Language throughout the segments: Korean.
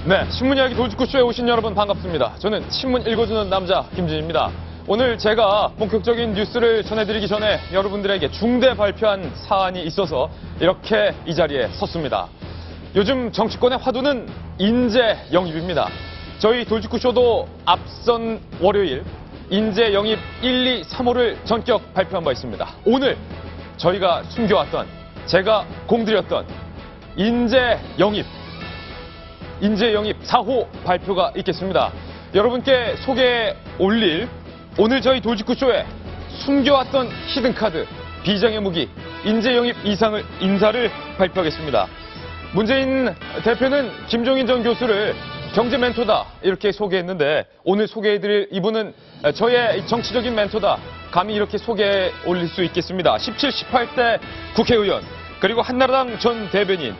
네, 신문 이야기 돌직구쇼에 오신 여러분 반갑습니다. 저는 신문 읽어주는 남자 김진입니다. 오늘 제가 본격적인 뉴스를 전해드리기 전에 여러분들에게 중대 발표한 사안이 있어서 이렇게 이 자리에 섰습니다. 요즘 정치권의 화두는 인재 영입입니다. 저희 돌직구쇼도 앞선 월요일 인재 영입 1, 2, 3호를 전격 발표한 바 있습니다. 오늘 저희가 숨겨왔던, 제가 공들였던 인재 영입 4호 발표가 있겠습니다. 여러분께 소개해 올릴 오늘 저희 돌직구쇼에 숨겨왔던 히든카드, 비장의 무기, 인재 영입 인사를 발표하겠습니다. 문재인 대표는 김종인 전 교수를 경제 멘토다 이렇게 소개했는데 오늘 소개해드릴 이분은 저의 정치적인 멘토다. 감히 이렇게 소개해 올릴 수 있겠습니다. 17, 18대 국회의원, 그리고 한나라당 전 대변인,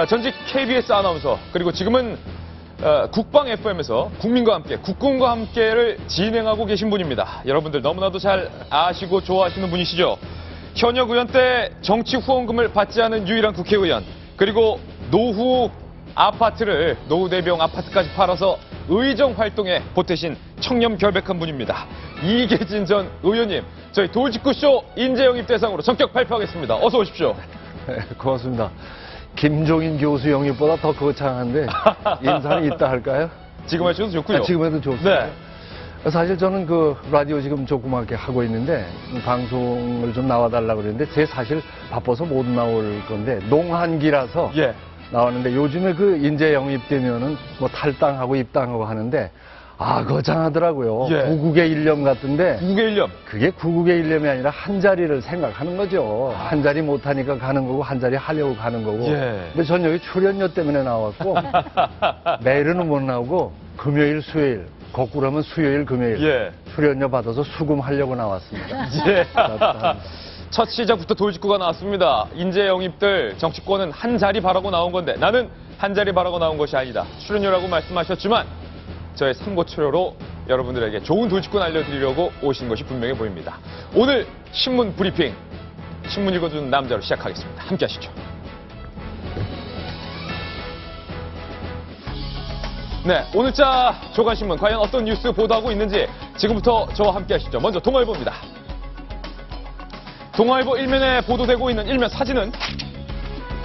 전직 KBS 아나운서, 그리고 지금은 국방 FM에서 국민과 함께, 국군과 함께를 진행하고 계신 분입니다. 여러분들 너무나도 잘 아시고 좋아하시는 분이시죠. 현역 의원 때 정치 후원금을 받지 않은 유일한 국회의원, 그리고 노후 대비용 아파트까지 팔아서 의정 활동에 보태신 청렴 결백한 분입니다. 이계진 전 의원님, 저희 돌직구쇼 인재 영입 대상으로 전격 발표하겠습니다. 어서 오십시오. 네, 고맙습니다. 김종인 교수 영입보다 더 거창한데 인사는 있다 할까요? 지금 하셔도 좋고요. 지금 해도 좋습니다. 네. 사실 저는 그 라디오 지금 조그맣게 하고 있는데 방송을 좀 나와달라고 그랬는데 제 사실 바빠서 못 나올 건데 농한기라서 나왔는데 요즘에 그 인재 영입되면은 뭐 탈당하고 입당하고 하는데 거창하더라고요. 구국의 일념 같은데. 구국의 일념? 그게 구국의 일념이 아니라 한 자리를 생각하는 거죠. 한 자리 못하니까 가는 거고 한 자리 하려고 가는 거고. 근데 전 여기 출연료 때문에 나왔고 내일은 못 나오고 금요일, 수요일, 거꾸로 하면 수요일, 금요일 출연료 받아서 수금하려고 나왔습니다. 첫 시작부터 돌직구가 나왔습니다. 인재 영입들 정치권은 한 자리 바라고 나온 건데 나는 한 자리 바라고 나온 것이 아니다. 출연료라고 말씀하셨지만 저의 삼고초려로 여러분들에게 좋은 돌직구 알려드리려고 오신 것이 분명해 보입니다. 오늘 신문 브리핑, 신문 읽어주는 남자로 시작하겠습니다. 함께 하시죠. 네, 오늘자 조간신문 과연 어떤 뉴스 보도하고 있는지 지금부터 저와 함께 하시죠. 먼저 동아일보입니다. 동아일보 일면에 보도되고 있는 일면 사진은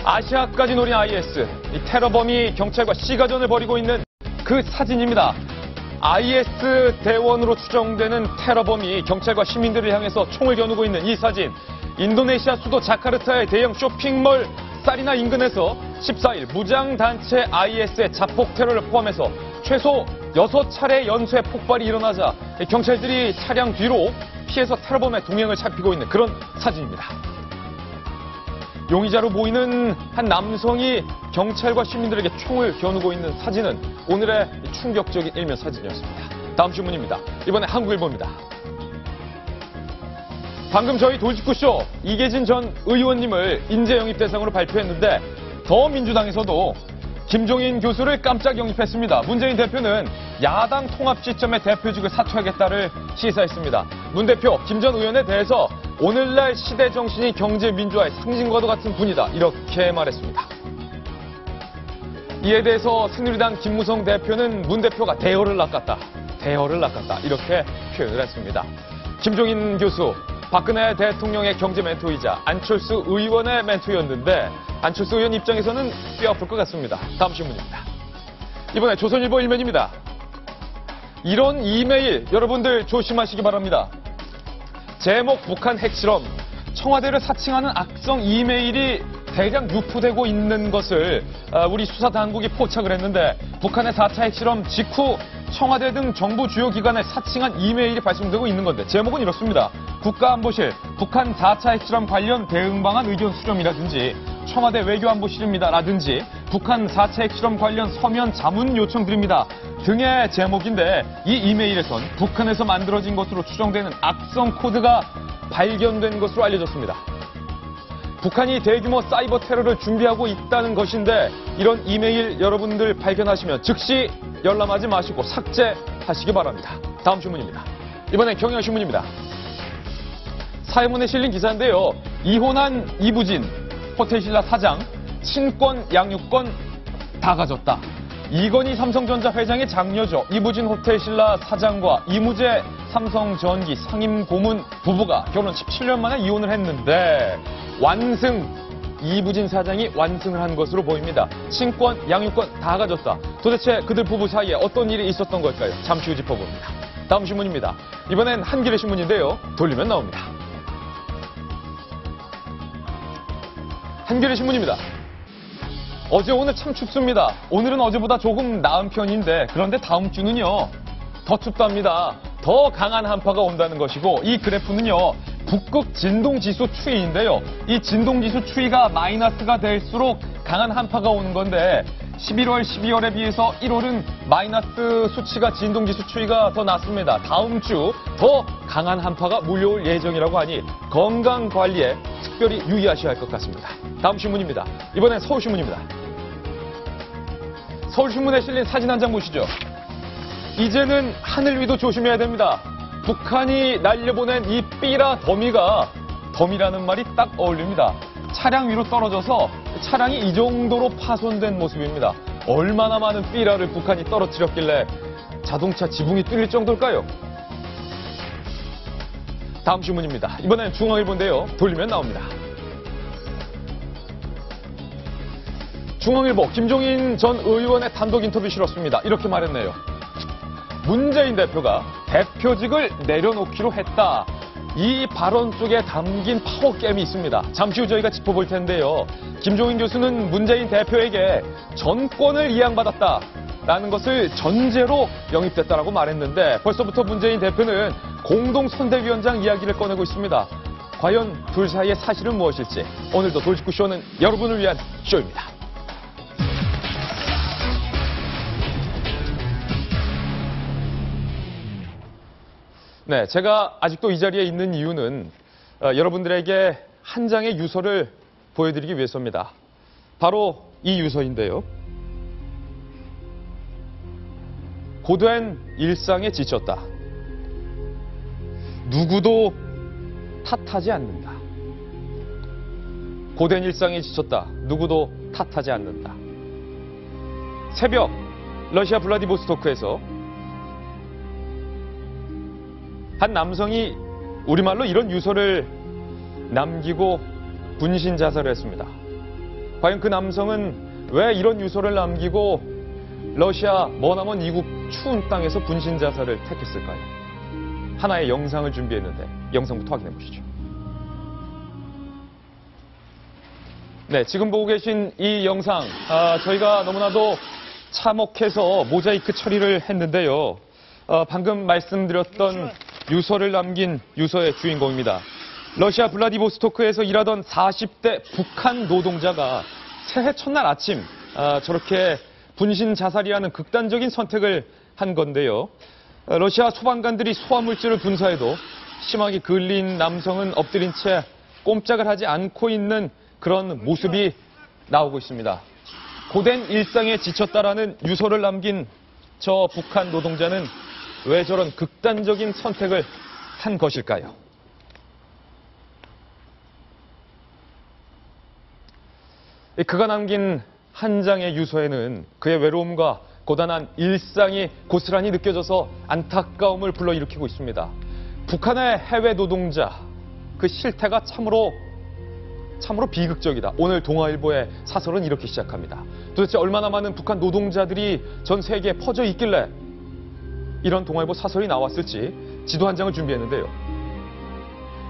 아시아까지 노린 IS, 이 테러범이 경찰과 시가전을 벌이고 있는 그 사진입니다. IS 대원으로 추정되는 테러범이 경찰과 시민들을 향해서 총을 겨누고 있는 이 사진. 인도네시아 수도 자카르타의 대형 쇼핑몰 사리나 인근에서 14일 무장단체 IS의 자폭 테러를 포함해서 최소 6차례 연쇄 폭발이 일어나자 경찰들이 차량 뒤로 피해서 테러범의 동행을 살피고 있는 그런 사진입니다. 용의자로 보이는 한 남성이 경찰과 시민들에게 총을 겨누고 있는 사진은 오늘의 충격적인 일면 사진이었습니다. 다음 신문입니다. 이번에 한국일보입니다. 방금 저희 돌직구쇼 이계진 전 의원님을 인재 영입 대상으로 발표했는데 더민주당에서도 김종인 교수를 깜짝 영입했습니다. 문재인 대표는 야당 통합 시점에 대표직을 사퇴하겠다를 시사했습니다. 문 대표, 김 전 의원에 대해서 오늘날 시대 정신이 경제 민주화의 상징과도 같은 분이다. 이렇게 말했습니다. 이에 대해서 새누리당 김무성 대표는 문 대표가 대열을 낚았다. 이렇게 표현을 했습니다. 김종인 교수, 박근혜 대통령의 경제 멘토이자 안철수 의원의 멘토였는데 안철수 의원 입장에서는 뼈아플 것 같습니다. 다음 신문입니다. 이번에 조선일보 일면입니다. 이런 이메일 여러분들 조심하시기 바랍니다. 제목 북한 핵실험, 청와대를 사칭하는 악성 이메일이 대량 유포되고 있는 것을 우리 수사당국이 포착을 했는데 북한의 4차 핵실험 직후 청와대 등 정부 주요 기관에 사칭한 이메일이 발송되고 있는 건데 제목은 이렇습니다. 국가안보실, 북한 4차 핵실험 관련 대응 방안 의견 수렴이라든지 청와대 외교안보실입니다. 라든지 북한 4차 핵실험 관련 서면 자문 요청드립니다. 등의 제목인데 이 이메일에선 북한에서 만들어진 것으로 추정되는 악성 코드가 발견된 것으로 알려졌습니다. 북한이 대규모 사이버 테러를 준비하고 있다는 것인데 이런 이메일 여러분들 발견하시면 즉시 열람하지 마시고 삭제하시기 바랍니다. 다음 신문입니다. 이번엔 경향신문입니다. 사회문에 실린 기사인데요. 이혼한 이부진, 호텔신라 사장, 친권, 양육권 다 가졌다. 이건희 삼성전자 회장의 장녀죠. 이부진 호텔신라 사장과 이무재 삼성전기 상임 고문 부부가 결혼 17년 만에 이혼을 했는데 이부진 사장이 완승을 한 것으로 보입니다. 친권, 양육권 다 가졌다. 도대체 그들 부부 사이에 어떤 일이 있었던 걸까요? 잠시 후 짚어봅니다. 다음 신문입니다. 이번엔 한겨레 신문인데요. 돌리면 나옵니다. 한겨레 신문입니다. 어제 오늘 참 춥습니다. 오늘은 어제보다 조금 나은 편인데 그런데 다음 주는요. 더 춥답니다. 더 강한 한파가 온다는 것이고 이 그래프는요. 북극 진동지수 추이인데요. 이 진동지수 추이가 마이너스가 될수록 강한 한파가 오는 건데 11월, 12월에 비해서 1월은 마이너스 수치가 진동지수 추이가 더 낮습니다. 다음 주 더 강한 한파가 몰려올 예정이라고 하니 건강관리에 특별히 유의하셔야 할 것 같습니다. 다음 신문입니다. 이번엔 서울신문입니다. 서울신문에 실린 사진 한 장 보시죠. 이제는 하늘 위도 조심해야 됩니다. 북한이 날려보낸 이 삐라 더미라는 말이 딱 어울립니다. 차량 위로 떨어져서 차량이 이 정도로 파손된 모습입니다. 얼마나 많은 삐라를 북한이 떨어뜨렸길래 자동차 지붕이 뚫릴 정도일까요? 다음 신문입니다. 이번엔 중앙일보인데요. 돌리면 나옵니다. 중앙일보 김종인 전 의원의 단독 인터뷰 실었습니다. 이렇게 말했네요. 문재인 대표가 대표직을 내려놓기로 했다. 이 발언 속에 담긴 파워게임이 있습니다. 잠시 후 저희가 짚어볼 텐데요. 김종인 교수는 문재인 대표에게 전권을 이양받았다라는 것을 전제로 영입됐다라고 말했는데 벌써부터 문재인 대표는 공동선대위원장 이야기를 꺼내고 있습니다. 과연 둘 사이의 사실은 무엇일지 오늘도 돌직구쇼는 여러분을 위한 쇼입니다. 네, 제가 아직도 이 자리에 있는 이유는 여러분들에게 한 장의 유서를 보여드리기 위해서입니다. 바로 이 유서인데요. 고된 일상에 지쳤다. 누구도 탓하지 않는다. 고된 일상에 지쳤다. 누구도 탓하지 않는다. 새벽 러시아 블라디보스토크에서 한 남성이 우리말로 이런 유서를 남기고 분신 자살을 했습니다. 과연 그 남성은 왜 이런 유서를 남기고 러시아 머나먼 이국 추운 땅에서 분신 자살을 택했을까요? 하나의 영상을 준비했는데 영상부터 확인해 보시죠. 네, 지금 보고 계신 이 영상 저희가 너무나도 참혹해서 모자이크 처리를 했는데요. 방금 말씀드렸던 유서를 남긴 유서의 주인공입니다. 러시아 블라디보스토크에서 일하던 40대 북한 노동자가 새해 첫날 아침 저렇게 분신 자살이라는 극단적인 선택을 한 건데요. 러시아 소방관들이 소화물질을 분사해도 심하게 그을린 남성은 엎드린 채 꼼짝을 하지 않고 있는 그런 모습이 나오고 있습니다. 고된 일상에 지쳤다라는 유서를 남긴 저 북한 노동자는 왜 저런 극단적인 선택을 한 것일까요? 그가 남긴 한 장의 유서에는 그의 외로움과 고단한 일상이 고스란히 느껴져서 안타까움을 불러일으키고 있습니다. 북한의 해외 노동자, 그 실태가 참으로 비극적이다. 오늘 동아일보의 사설은 이렇게 시작합니다. 도대체 얼마나 많은 북한 노동자들이 전 세계에 퍼져 있길래 이런 동아일보 사설이 나왔을지 지도 한 장을 준비했는데요.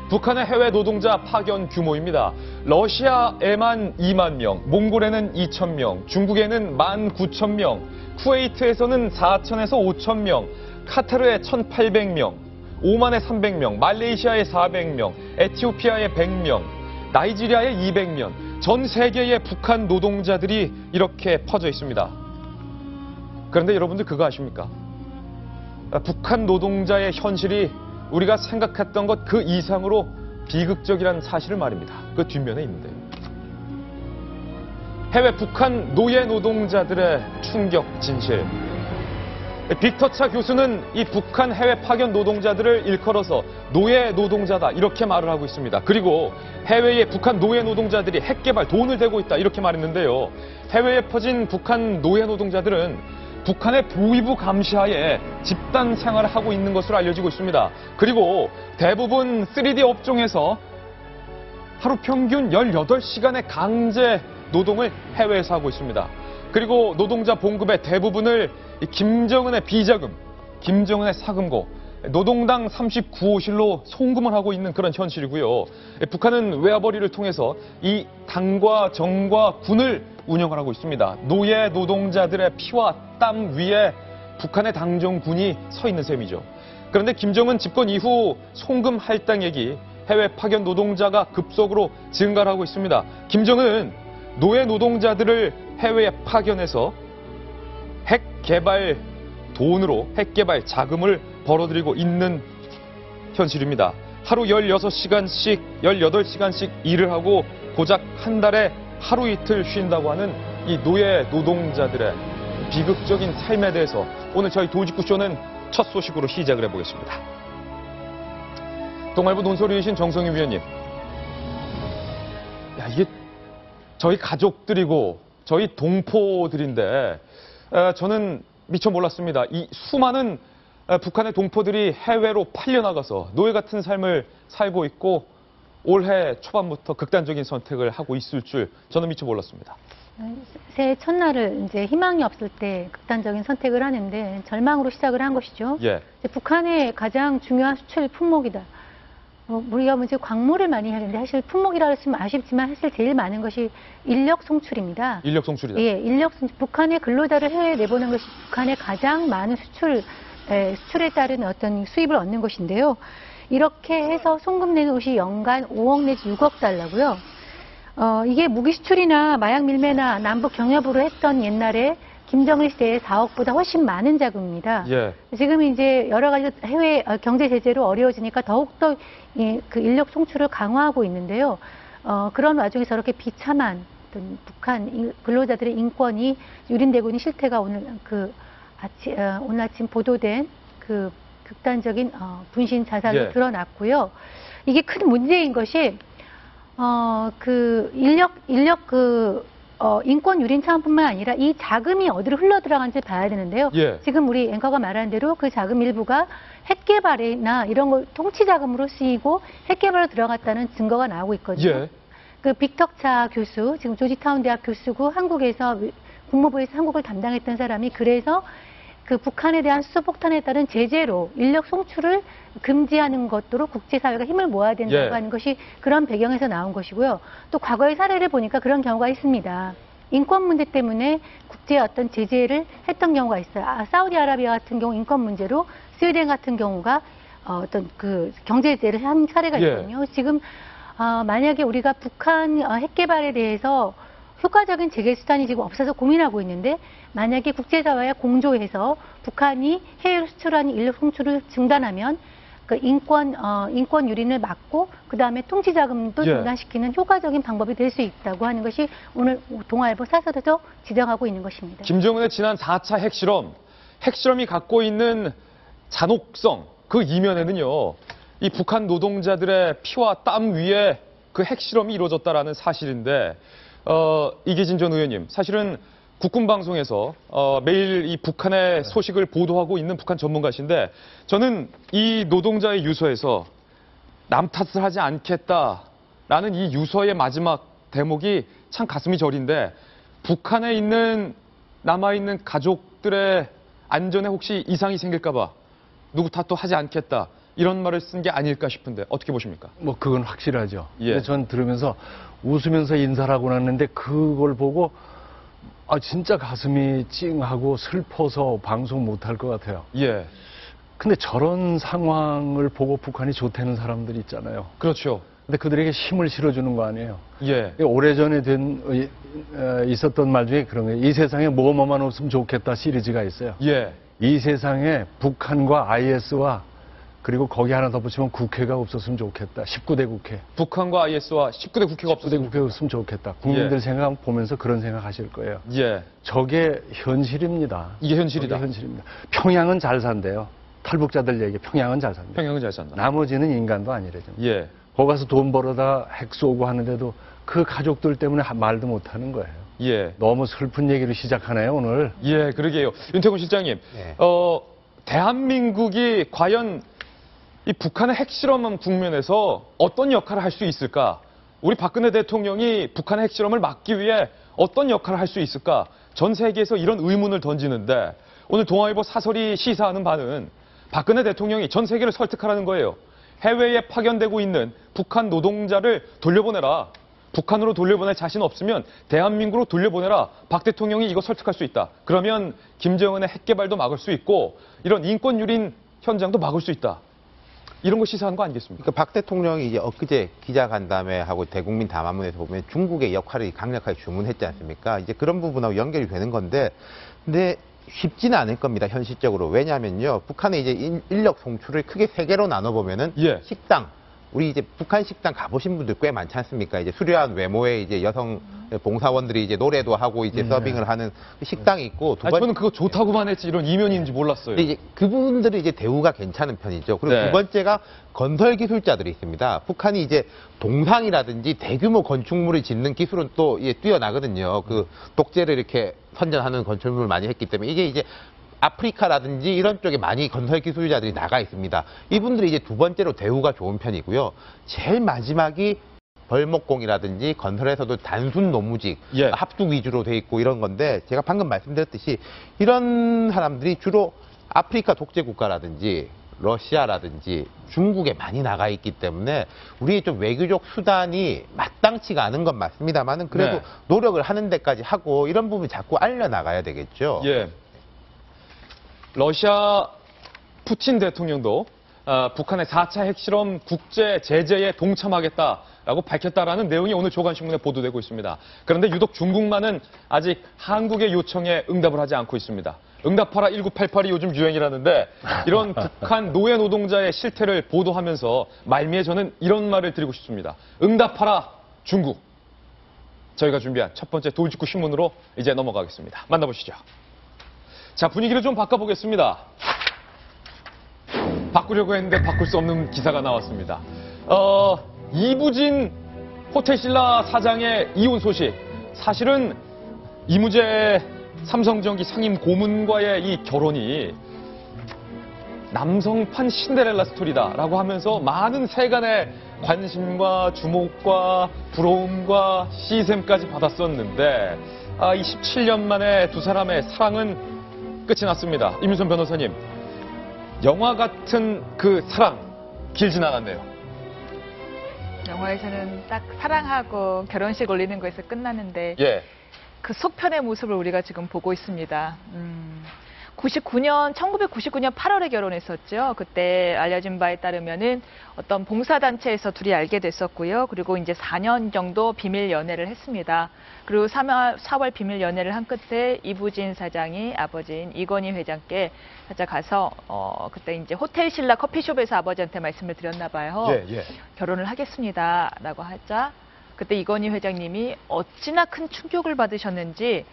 북한의 해외 노동자 파견 규모입니다. 러시아에만 2만 명, 몽골에는 2천 명, 중국에는 19,000명, 쿠웨이트에서는 4,000에서 5,000명, 카타르에 1,800명, 오만에 300명, 말레이시아에 400명, 에티오피아에 100명, 나이지리아에 200명, 전 세계의 북한 노동자들이 이렇게 퍼져 있습니다. 그런데 여러분들 그거 아십니까? 북한 노동자의 현실이 우리가 생각했던 것 그 이상으로 비극적이라는 사실을 말입니다. 그 뒷면에 있는데요. 해외 북한 노예 노동자들의 충격 진실. 빅터차 교수는 이 북한 해외 파견 노동자들을 일컬어서 노예 노동자다 이렇게 말을 하고 있습니다. 그리고 해외의 북한 노예 노동자들이 핵 개발 돈을 대고 있다 이렇게 말했는데요. 해외에 퍼진 북한 노예 노동자들은 북한의 보위부 감시하에 집단 생활을 하고 있는 것으로 알려지고 있습니다. 그리고 대부분 3D 업종에서 하루 평균 18시간의 강제 노동을 해외에서 하고 있습니다. 그리고 노동자 봉급의 대부분을 김정은의 비자금, 김정은의 사금고, 노동당 39호실로 송금을 하고 있는 그런 현실이고요. 북한은 외화벌이를 통해서 이 당과 정과 군을 운영을 하고 있습니다. 노예 노동자들의 피와 땀 위에 북한의 당정군이 서 있는 셈이죠. 그런데 김정은 집권 이후 송금 할당액이 해외 파견 노동자가 급속으로 증가를 하고 있습니다. 김정은 노예 노동자들을 해외에 파견해서 핵 개발 돈으로 핵 개발 자금을 벌어들이고 있는 현실입니다. 하루 16시간씩, 18시간씩 일을 하고 고작 한 달에 하루 이틀 쉰다고 하는 이 노예 노동자들의 비극적인 삶에 대해서 오늘 저희 도직구쇼는 첫 소식으로 시작을 해보겠습니다. 동아일보 논설위이신 정성희 위원님. 야, 이게 저희 가족들이고 저희 동포들인데 저는 미처 몰랐습니다. 이 수많은 북한의 동포들이 해외로 팔려나가서 노예 같은 삶을 살고 있고 올해 초반부터 극단적인 선택을 하고 있을 줄 저는 미처 몰랐습니다. 새해 첫날을 이제 희망이 없을 때 극단적인 선택을 하는데 절망으로 시작을 한 것이죠. 예. 북한의 가장 중요한 수출 품목이다. 우리가 이제 광물을 많이 하는데 사실 품목이라고 했으면 아쉽지만 사실 제일 많은 것이 인력 송출입니다. 인력 송출이다. 예, 인력 송출. 북한의 근로자를 해외에 내보낸 것이 북한의 가장 많은 수출에 따른 어떤 수입을 얻는 것인데요. 이렇게 해서 송금 내는 것이 연간 5억 내지 6억 달러고요. 이게 무기 수출이나 마약 밀매나 남북 경협으로 했던 옛날에 김정일 시대의 4억보다 훨씬 많은 자금입니다. 예. 지금 이제 여러 가지 해외 경제 제재로 어려워지니까 더욱더 그 인력 송출을 강화하고 있는데요. 그런 와중에 저렇게 비참한 어떤 북한 근로자들의 인권이 유린되고 있는 실태가 오늘 오늘 아침 보도된 그 극단적인 분신 자살로 예. 드러났고요. 이게 큰 문제인 것이 인권 유린 차원뿐만 아니라 이 자금이 어디로 흘러 들어간지 봐야 되는데요. 예. 지금 우리 앵커가 말한 대로 그 자금 일부가 핵 개발이나 이런 걸 통치 자금으로 쓰이고 핵 개발로 들어갔다는 증거가 나오고 있거든요. 예. 그 빅터차 교수, 지금 조지타운 대학 교수고 국무부에서 한국을 담당했던 사람이 그래서 그 북한에 대한 수소폭탄에 따른 제재로 인력 송출을 금지하는 것으로 국제사회가 힘을 모아야 된다고 예. 하는 것이 그런 배경에서 나온 것이고요. 또 과거의 사례를 보니까 그런 경우가 있습니다. 인권 문제 때문에 국제의 어떤 제재를 했던 경우가 있어요. 사우디아라비아 같은 경우 인권 문제로 스웨덴 같은 경우가 어떤 그 경제 제재를 한 사례가 있거든요. 예. 지금 만약에 우리가 북한 핵 개발에 대해서 효과적인 제재 수단이 지금 없어서 고민하고 있는데 만약에 국제사회와 공조해서 북한이 해외로 수출하는 인력 송출을 중단하면 그 인권 유린을 막고 그 다음에 통치 자금도 예. 중단시키는 효과적인 방법이 될 수 있다고 하는 것이 오늘 동아일보 사설에서 지적하고 있는 것입니다. 김정은의 지난 4차 핵실험이 갖고 있는 잔혹성 그 이면에는요. 이 북한 노동자들의 피와 땀 위에 그 핵실험이 이루어졌다라는 사실인데 이계진 전 의원님, 사실은 국군방송에서 매일 이 북한의 소식을 보도하고 있는 북한 전문가신데 저는 이 노동자의 유서에서 남 탓을 하지 않겠다라는 이 유서의 마지막 대목이 참 가슴이 저린데 북한에 남아있는 가족들의 안전에 혹시 이상이 생길까 봐 누구 탓도 하지 않겠다. 이런 말을 쓴 게 아닐까 싶은데 어떻게 보십니까? 뭐 그건 확실하죠. 예. 근데 전 들으면서 웃으면서 인사를 하고 났는데 그걸 보고 진짜 가슴이 찡하고 슬퍼서 방송 못할 것 같아요. 예. 근데 저런 상황을 보고 북한이 좋다는 사람들이 있잖아요. 그렇죠. 근데 그들에게 힘을 실어주는 거 아니에요. 예. 오래전에 있었던 말 중에 그런 거예요. 이 세상에 뭐만 없으면 좋겠다 시리즈가 있어요. 예. 이 세상에 북한과 IS와 그리고 거기 하나 더 붙이면 국회가 없었으면 좋겠다. 19대 국회. 북한과 IS와 19대 국회가 19대 국회가 없으면 좋겠다. 국민들 예. 생각 보면서 그런 생각하실 거예요. 예. 저게 현실입니다. 이게 현실이다. 저게 현실입니다. 평양은 잘 산대요. 탈북자들 얘기. 평양은 잘 산대. 평양은 잘 산다. 나머지는 인간도 아니래죠. 예. 거기 가서 돈 벌어다 핵 쏘고 하는데도 그 가족들 때문에 말도 못 하는 거예요. 예. 너무 슬픈 얘기를 시작하네요, 오늘. 예, 그러게요. 윤태곤 실장님, 네. 대한민국이 과연 이 북한의 핵실험 국면에서 어떤 역할을 할 수 있을까? 우리 박근혜 대통령이 북한의 핵실험을 막기 위해 어떤 역할을 할 수 있을까? 전 세계에서 이런 의문을 던지는데 오늘 동아일보 사설이 시사하는 바는 박근혜 대통령이 전 세계를 설득하라는 거예요. 해외에 파견되고 있는 북한 노동자를 돌려보내라. 북한으로 돌려보낼 자신 없으면 대한민국으로 돌려보내라. 박 대통령이 이거 설득할 수 있다. 그러면 김정은의 핵 개발도 막을 수 있고 이런 인권 유린 현장도 막을 수 있다. 이런 거 시사한 거 아니겠습니까? 그러니까 박 대통령이 이제 엊그제 기자간담회 하고 대국민 담화문에서 보면 중국의 역할을 강력하게 주문했지 않습니까? 이제 그런 부분하고 연결이 되는 건데, 근데 쉽지는 않을 겁니다, 현실적으로. 왜냐하면요, 북한의 이제 인력 송출을 크게 세 개로 나눠보면은 예. 식당, 우리 이제 북한 식당 가보신 분들 꽤 많지 않습니까? 이제 수려한 외모의 이제 여성 봉사원들이 이제 노래도 하고 이제 서빙을 하는 식당이 있고, 두 저는 그거 좋다고만 했지 이런 이면인지 몰랐어요. 근데 이제 그분들이 이제 대우가 괜찮은 편이죠. 그리고 네. 두 번째가 건설 기술자들이 있습니다. 북한이 이제 동상이라든지 대규모 건축물을 짓는 기술은 또 이제 뛰어나거든요. 그 독재를 이렇게 선전하는 건축물을 많이 했기 때문에 이게 이제 아프리카라든지 이런 쪽에 많이 건설 기술자들이 나가 있습니다. 이분들이 이제 두 번째로 대우가 좋은 편이고요. 제일 마지막이 벌목공이라든지 건설에서도 단순 노무직, 예. 합숙 위주로 돼 있고 이런 건데, 제가 방금 말씀드렸듯이 이런 사람들이 주로 아프리카 독재 국가라든지 러시아라든지 중국에 많이 나가 있기 때문에 우리의 좀 외교적 수단이 마땅치가 않은 건 맞습니다만은 그래도 네. 노력을 하는 데까지 하고 이런 부분 자꾸 알려나가야 되겠죠. 예. 러시아 푸틴 대통령도 북한의 4차 핵실험 국제 제재에 동참하겠다라고 밝혔다라는 내용이 오늘 조간신문에 보도되고 있습니다. 그런데 유독 중국만은 아직 한국의 요청에 응답을 하지 않고 있습니다. 응답하라 1988이 요즘 유행이라는데 이런 북한 노예 노동자의 실태를 보도하면서 말미에 저는 이런 말을 드리고 싶습니다. 응답하라 중국. 저희가 준비한 첫 번째 돌직구 신문으로 이제 넘어가겠습니다. 만나보시죠. 자, 분위기를 좀 바꿔보겠습니다. 바꾸려고 했는데 바꿀 수 없는 기사가 나왔습니다. 이부진 호텔신라 사장의 이혼 소식. 사실은 이무재 삼성전기 상임 고문과의 이 결혼이 남성판 신데렐라 스토리다라고 하면서 많은 세간의 관심과 주목과 부러움과 시샘까지 받았었는데 이 17년 만에 두 사람의 사랑은 끝이 났습니다. 임윤선 변호사님, 영화 같은 그 사랑 길진 않았네요. 영화에서는 딱 사랑하고 결혼식 올리는 거에서 끝나는데 예. 그 속편의 모습을 우리가 지금 보고 있습니다. 1999년 8월에 결혼했었죠. 그때 알려진 바에 따르면은 어떤 봉사단체에서 둘이 알게 됐었고요. 그리고 이제 4년 정도 비밀 연애를 했습니다. 그리고 4월 비밀 연애를 한 끝에 이부진 사장이 아버지인 이건희 회장께 찾아가서 그때 이제 호텔 신라 커피숍에서 아버지한테 말씀을 드렸나 봐요. 예. 결혼을 하겠습니다라고 하자 그때 이건희 회장님이 어찌나 큰 충격을 받으셨는지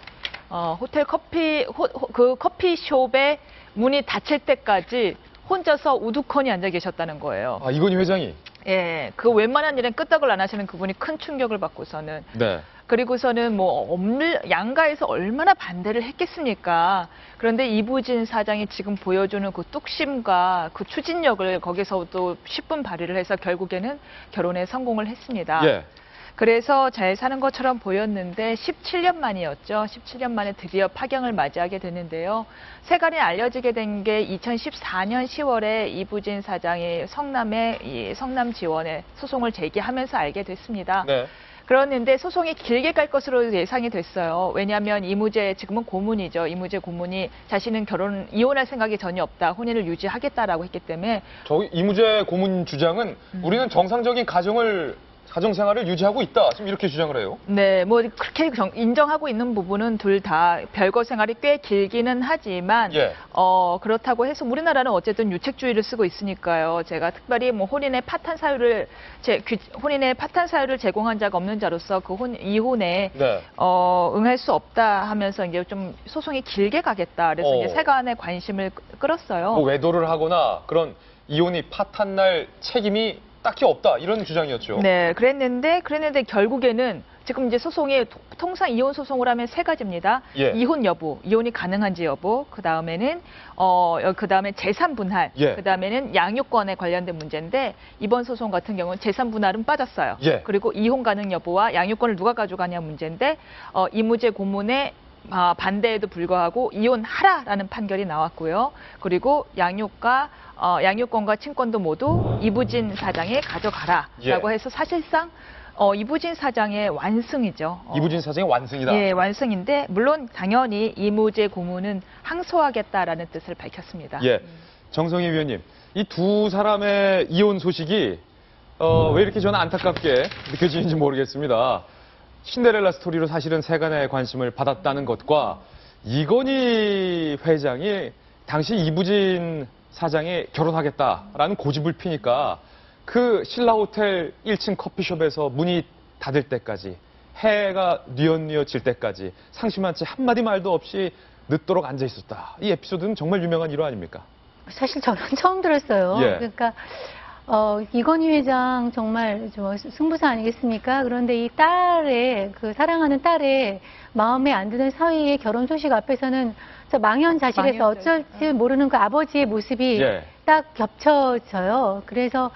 호텔 그 커피숍의 문이 닫힐 때까지 혼자서 우두커니 앉아 계셨다는 거예요. 아, 이건희 회장이? 예, 그 웬만한 일엔 끄떡을 안 하시는 그분이 큰 충격을 받고서는. 네. 그리고서는 양가에서 얼마나 반대를 했겠습니까? 그런데 이부진 사장이 지금 보여주는 그 뚝심과 그 추진력을 거기서도 10분 발휘를 해서 결국에는 결혼에 성공을 했습니다. 예. 그래서 잘 사는 것처럼 보였는데 17년 만이었죠. 17년 만에 드디어 파경을 맞이하게 됐는데요. 세간에 알려지게 된 게 2014년 10월에 이부진 사장이 성남 지원에 소송을 제기하면서 알게 됐습니다. 네. 그랬는데 소송이 길게 갈 것으로 예상이 됐어요. 왜냐하면 이무재 지금은 고문이죠. 이무재 고문이 자신은 이혼할 생각이 전혀 없다. 혼인을 유지하겠다라고 했기 때문에 이무재 고문 주장은 우리는 정상적인 가정을 가정생활을 유지하고 있다. 지금 이렇게 주장을 해요. 네, 뭐 그렇게 인정하고 있는 부분은 둘 다 별거 생활이 꽤 길기는 하지만 예. 그렇다고 해서 우리나라는 어쨌든 유책주의를 쓰고 있으니까요. 제가 특별히 뭐 혼인의 파탄 사유를 제공한 자가 없는 자로서 그 이혼에 네. 응할 수 없다 하면서 이제 좀 소송이 길게 가겠다. 그래서 이제 세간의 관심을 끌었어요. 뭐 외도를 하거나 그런 이혼이 파탄날 책임이 딱히 없다 이런 주장이었죠. 네, 그랬는데 결국에는 지금 이제 소송이 통상 이혼 소송을 하면 세 가지입니다. 예. 이혼 여부, 이혼이 가능한지 여부, 그 다음에는 그다음에 재산 분할, 예. 그 다음에는 양육권에 관련된 문제인데 이번 소송 같은 경우는 재산 분할은 빠졌어요. 예. 그리고 이혼 가능 여부와 양육권을 누가 가져가냐 문제인데 이무죄 고문의 반대에도 불구하고 이혼하라라는 판결이 나왔고요. 그리고 양육권과 친권도 모두 이부진 사장이 가져가라라고 해서 사실상 이부진 사장의 완승이죠. 이부진 사장의 완승이다. 예, 완승인데 물론 당연히 이무죄 고문은 항소하겠다라는 뜻을 밝혔습니다. 예, 정성희 위원님, 이 두 사람의 이혼 소식이 왜 이렇게 저는 안타깝게 느껴지는지 모르겠습니다. 신데렐라 스토리로 사실은 세간의 관심을 받았다는 것과 이건희 회장이 당시 이부진 사장이 결혼하겠다라는 고집을 피니까 그 신라호텔 1층 커피숍에서 문이 닫을 때까지 해가 뉘엿뉘엿질 때까지 상심한 채 한마디 말도 없이 늦도록 앉아 있었다. 이 에피소드는 정말 유명한 일화 아닙니까? 사실 저는 처음 들었어요. 예. 그러니까 이건희 회장 정말 승부사 아니겠습니까? 그런데 이 딸의 그 사랑하는 딸의 마음에 안 드는 사위의 결혼 소식 앞에서는 저 망연자실해서 어쩔지 모르는 그 아버지의 모습이 예. 딱 겹쳐져요. 그래서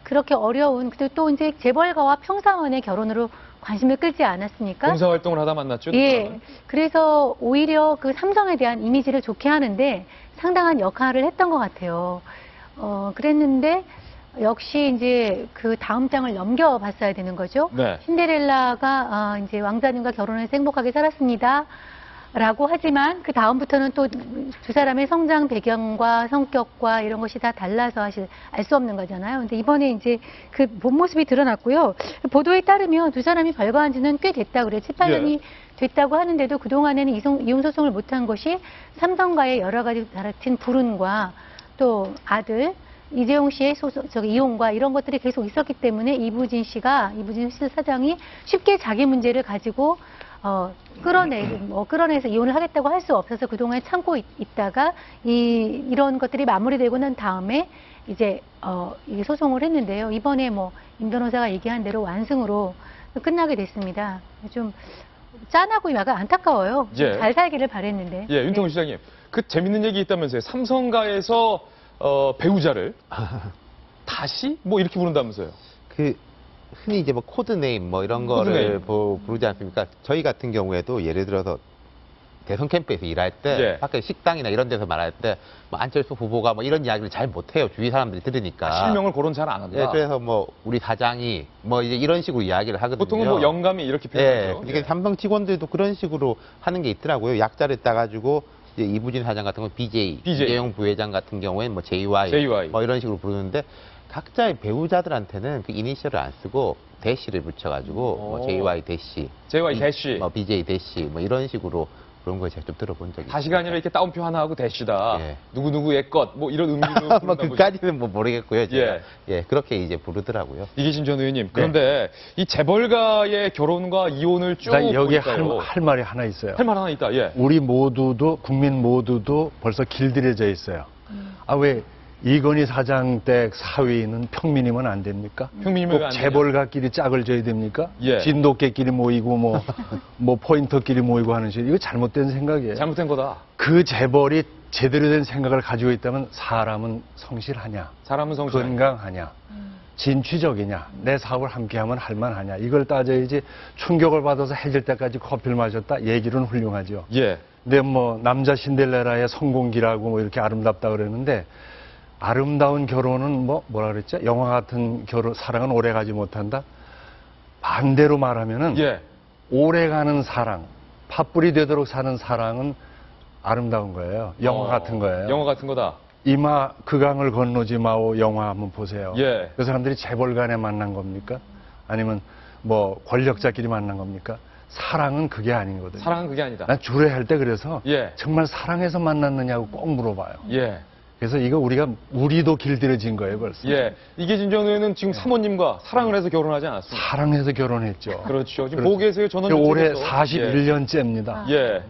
그렇게 어려운 그리고 또 이제 재벌가와 평사원의 결혼으로 관심을 끌지 않았습니까? 봉사활동을 하다 만났죠. 예. 그래서 오히려 그 삼성에 대한 이미지를 좋게 하는데 상당한 역할을 했던 것 같아요. 그랬는데 역시 이제 그 다음 장을 넘겨봤어야 되는 거죠. 네. 신데렐라가 이제 왕자님과 결혼해서 행복하게 살았습니다. 라고 하지만 그 다음부터는 또 두 사람의 성장 배경과 성격과 이런 것이 다 달라서 사실 알 수 없는 거잖아요. 근데 이번에 이제 그 본 모습이 드러났고요. 보도에 따르면 두 사람이 별거한 지는 꽤 됐다고 그래요. 7, 8년이 됐다고 하는데도 그동안에는 이혼 소송을 못한 것이 삼성과의 여러 가지 같은 불운과 또 아들 이재용 씨의 이혼과 이런 것들이 계속 있었기 때문에 이부진 씨 사장이 쉽게 자기 문제를 가지고 끌어내서 이혼을 하겠다고 할 수 없어서 그동안 참고 있다가 이런 것들이 마무리되고 난 다음에 이제 이게 소송을 했는데요. 이번에 임 변호사가 얘기한 대로 완승으로 끝나게 됐습니다. 좀 짠하고 약간 안타까워요. 예. 잘 살기를 바랬는데. 예, 윤통훈 시장님. 그 재밌는 얘기 있다면서요. 삼성가에서 배우자를 다시 이렇게 부른다면서요. 흔히 이제 코드네임 이런 거를 부르지 않습니까? 저희 같은 경우에도 예를 들어서 대선 캠프에서 일할 때 밖에 식당이나 이런 데서 말할 때 안철수 후보가 이런 이야기를 잘 못해요. 주위 사람들이 들으니까. 실명을 거론 잘 안 한다. 예, 그래서 우리 사장이 이제 이런 식으로 이야기를 하거든요. 보통은 영감이 이렇게 표현하죠. 이게 삼성 직원들도 그런 식으로 하는 게 있더라고요. 약자를 따가지고 이제 이부진 사장 같은 건 BJ, 이재용 부회장 같은 경우에는 JY, 이런 식으로 부르는데 각자의 배우자들한테는 그 이니셜을 안 쓰고 대시를 붙여가지고 JY 대시, JY 대시, BJ 대시 이런 식으로 그런 거 제가 좀 들어본 적이 있어요. 다시가 아니라 이렇게 따옴표 하나 하고 대시다. 누구누구의 것 이런 의미로 그까지는 모르겠고요. 제가. 그렇게 이제 부르더라고요. 이기진 전 의원님. 그런데 이 재벌가의 결혼과 이혼을 쭉 여기에 할 말이 하나 있어요. 할 말 하나 있다. 예. 우리 모두도 국민 모두도 벌써 길들여져 있어요. 왜 이건희 사장 댁 사위는 평민이면 안 됩니까? 평민이면 꼭 재벌가끼리 짝을 져야 됩니까? 예. 진돗개끼리 모이고 포인터끼리 모이고 하는 식 이거 잘못된 생각이에요. 잘못된 거다. 그 재벌이 제대로 된 생각을 가지고 있다면 사람은 성실하냐? 사람은 성실하냐? 건강하냐? 진취적이냐? 내 사업을 함께하면 할만하냐? 이걸 따져야지 충격을 받아서 해질 때까지 커피를 마셨다? 얘기는 훌륭하죠. 예. 근데 남자 신데렐라의 성공기라고 이렇게 아름답다 그러는데 아름다운 결혼은 뭐라 그랬죠? 영화 같은 사랑은 오래가지 못한다? 반대로 말하면은 오래가는 사랑, 팥불이 되도록 사는 사랑은 아름다운 거예요. 영화 같은 거예요. 영화 같은 거다. 이마 그 강을 건너지 마오 영화 한번 보세요. 예. 그 사람들이 재벌 간에 만난 겁니까? 아니면 뭐 권력자끼리 만난 겁니까? 사랑은 그게 아니거든요. 사랑은 그게 아니다. 난 주례할 때 그래서 예. 정말 사랑해서 만났느냐고 꼭 물어봐요. 예. 그래서 이거 우리도 길들여진 거예요, 벌써. 예. 이계진 전 의원은 지금 사모님과 사랑을 해서 결혼하지 않았습니다. 사랑해서 결혼했죠. 그렇죠. 지금 그렇죠. 보고 계세요. 전원 올해 주택에서. 41년째입니다. 예.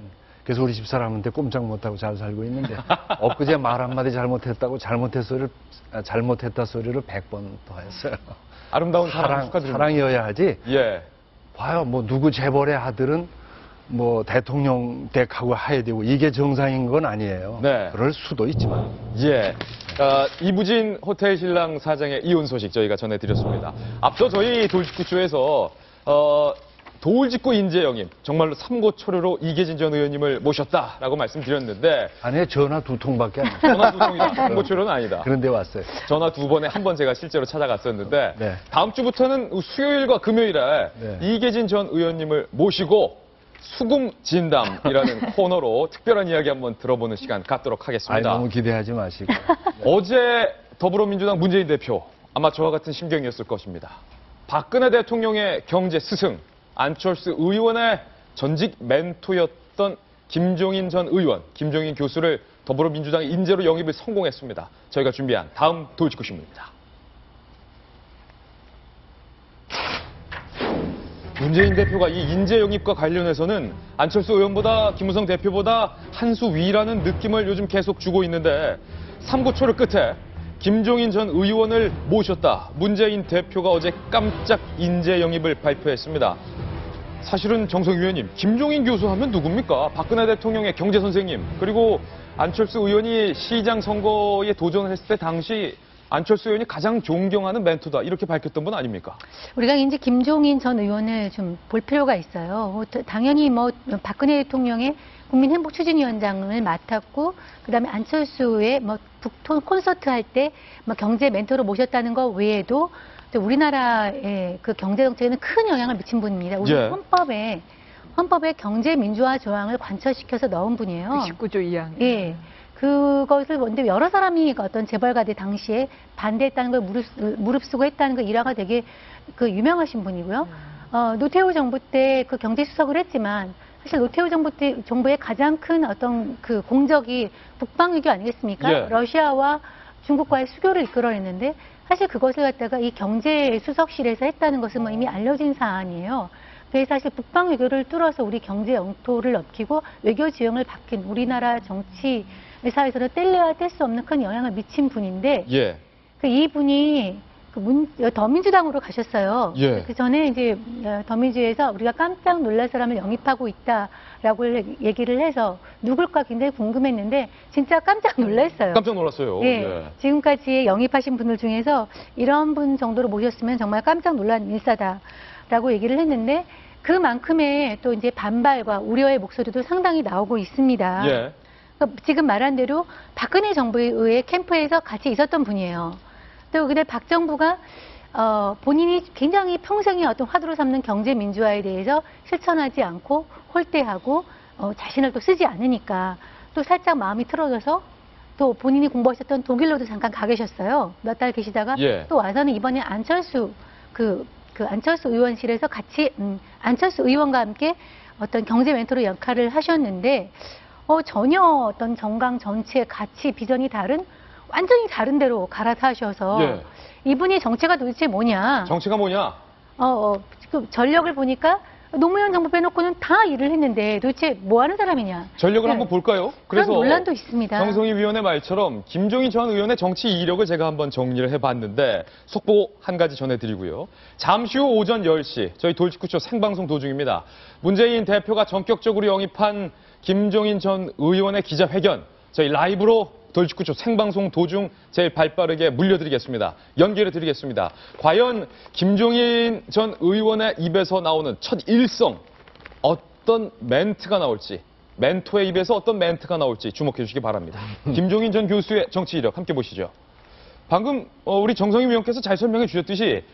그래서 우리 집사람한테 꼼짝 못하고 잘 살고 있는데 엊그제 말 한마디 잘못했다고 잘못했다 소리를 100번 더 했어요. 아름다운 사랑 축하드립니다. 사랑이어야 하지. 예. 봐요, 뭐 누구 재벌의 아들은 뭐 대통령 댁하고 해야 되고 이게 정상인 건 아니에요. 네. 그럴 수도 있지만. 예. 이부진 호텔 신랑 사장의 이혼 소식 저희가 전해드렸습니다. 앞서 저희 돌직구쇼에서 돌직구 인재영입 정말로 삼고초려로 이계진 전 의원님을 모셨다라고 말씀드렸는데 아니 전화 2통밖에 안 해요. 전화 2통이다. 삼고초려는 아니다. 그런데 왔어요. 전화 2번에 한 번 제가 실제로 찾아갔었는데 네. 다음 주부터는 수요일과 금요일에 네. 이계진 전 의원님을 모시고 수금 진담이라는 코너로 특별한 이야기 한번 들어보는 시간 갖도록 아니, 하겠습니다. 너무 기대하지 마시고. 어제 더불어민주당 문재인 대표 아마 저와 같은 심경이었을 것입니다. 박근혜 대통령의 경제 스승 안철수 의원의 전직 멘토였던 김종인 전 의원, 김종인 교수를 더불어민주당의 인재로 영입을 성공했습니다. 저희가 준비한 다음 돌직구 신문입니다. 문재인 대표가 이 인재 영입과 관련해서는 안철수 의원보다 김무성 대표보다 한 수 위라는 느낌을 요즘 계속 주고 있는데 삼고초를 끝에 김종인 전 의원을 모셨다. 문재인 대표가 어제 깜짝 인재 영입을 발표했습니다. 사실은 정성 위원님, 김종인 교수 하면 누굽니까? 박근혜 대통령의 경제 선생님, 그리고 안철수 의원이 시장 선거에 도전을 했을 때 당시 안철수 의원이 가장 존경하는 멘토다 이렇게 밝혔던 분 아닙니까? 우리가 이제 김종인 전 의원을 좀 볼 필요가 있어요. 당연히 뭐 박근혜 대통령의 국민행복추진위원장을 맡았고, 그다음에 안철수의 뭐 북톤 콘서트 할 때 뭐 경제 멘토로 모셨다는 것 외에도 우리나라의 그 경제 정책에는 큰 영향을 미친 분입니다. 우리 예. 헌법에 경제 민주화 조항을 관철시켜서 넣은 분이에요. 19조 2항. 예. 그것을 먼저 여러 사람이 어떤 재벌가들 당시에 반대했다는 걸 무릅쓰고 했다는 거 일화가 되게 그 유명하신 분이고요. 노태우 정부 때 그 경제수석을 했지만 사실 노태우 정부의 가장 큰 어떤 그 공적이 북방외교 아니겠습니까? 예. 러시아와 중국과의 수교를 이끌어냈는데 사실 그것을 갖다가 이 경제수석실에서 했다는 것은 뭐 이미 알려진 사안이에요. 그래서 사실 북방 외교를 뚫어서 우리 경제 영토를 넓히고 외교 지형을 바뀐 우리나라 정치 사회에서는 뗄래야 뗄 수 없는 큰 영향을 미친 분인데 예. 이분이 더민주당으로 가셨어요. 예. 그 전에 이제 더민주에서 우리가 깜짝 놀랄 사람을 영입하고 있다라고 얘기를 해서 누굴까 굉장히 궁금했는데 진짜 깜짝 놀랐어요. 깜짝 놀랐어요. 예. 예. 지금까지 영입하신 분들 중에서 이런 분 정도로 모셨으면 정말 깜짝 놀란 일사다라고 얘기를 했는데 그만큼의 또 이제 반발과 우려의 목소리도 상당히 나오고 있습니다. 예. 지금 말한 대로 박근혜 정부의 캠프에서 같이 있었던 분이에요. 또 근데 박 정부가 본인이 굉장히 평생의 어떤 화두로 삼는 경제 민주화에 대해서 실천하지 않고 홀대하고 자신을 또 쓰지 않으니까 또 살짝 마음이 틀어져서 또 본인이 공부하셨던 독일로도 잠깐 가 계셨어요. 몇 달 계시다가 예. 또 와서는 이번에 안철수 안철수 의원실에서 같이 안철수 의원과 함께 어떤 경제 멘토로 역할을 하셨는데 전혀 어떤 정강 정치의 가치 비전이 완전히 다른 데로 갈아타셔서 예. 이분이 정체가 도대체 뭐냐? 정체가 뭐냐? 지금 전력을 보니까 노무현 정부 빼놓고는 다 일을 했는데 도대체 뭐 하는 사람이냐? 전력을 네. 한번 볼까요? 그런 논란도 있습니다. 정성희 위원의 말처럼 김종인 전 의원의 정치 이력을 제가 한번 정리를 해봤는데 속보 한 가지 전해드리고요. 잠시 후 오전 10시 저희 돌직구쇼 생방송 도중입니다. 문재인 대표가 전격적으로 영입한 김종인 전 의원의 기자회견 저희 라이브로 돌직구쇼 생방송 도중 제일 발빠르게 물려드리겠습니다. 연결해 드리겠습니다. 과연 김종인 전 의원의 입에서 나오는 첫 일성 어떤 멘트가 나올지 멘토의 입에서 어떤 멘트가 나올지 주목해 주시기 바랍니다. 김종인 전 교수의 정치 이력 함께 보시죠. 방금 우리 정성희 위원께서 잘 설명해 주셨듯이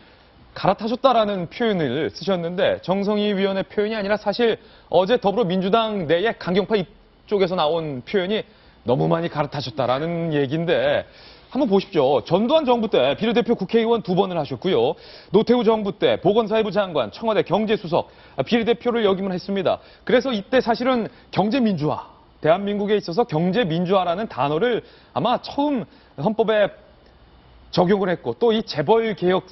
갈아타셨다라는 표현을 쓰셨는데 정성희 위원의 표현이 아니라 사실 어제 더불어민주당 내의 강경파 쪽에서 나온 표현이 너무 많이 갈아타셨다라는 얘기인데 한번 보십시오. 전두환 정부 때 비례대표 국회의원 2번을 하셨고요. 노태우 정부 때 보건사회부 장관, 청와대 경제수석, 비례대표를 역임을 했습니다. 그래서 이때 사실은 경제민주화, 대한민국에 있어서 경제민주화라는 단어를 아마 처음 헌법에 적용을 했고 또 이 재벌개혁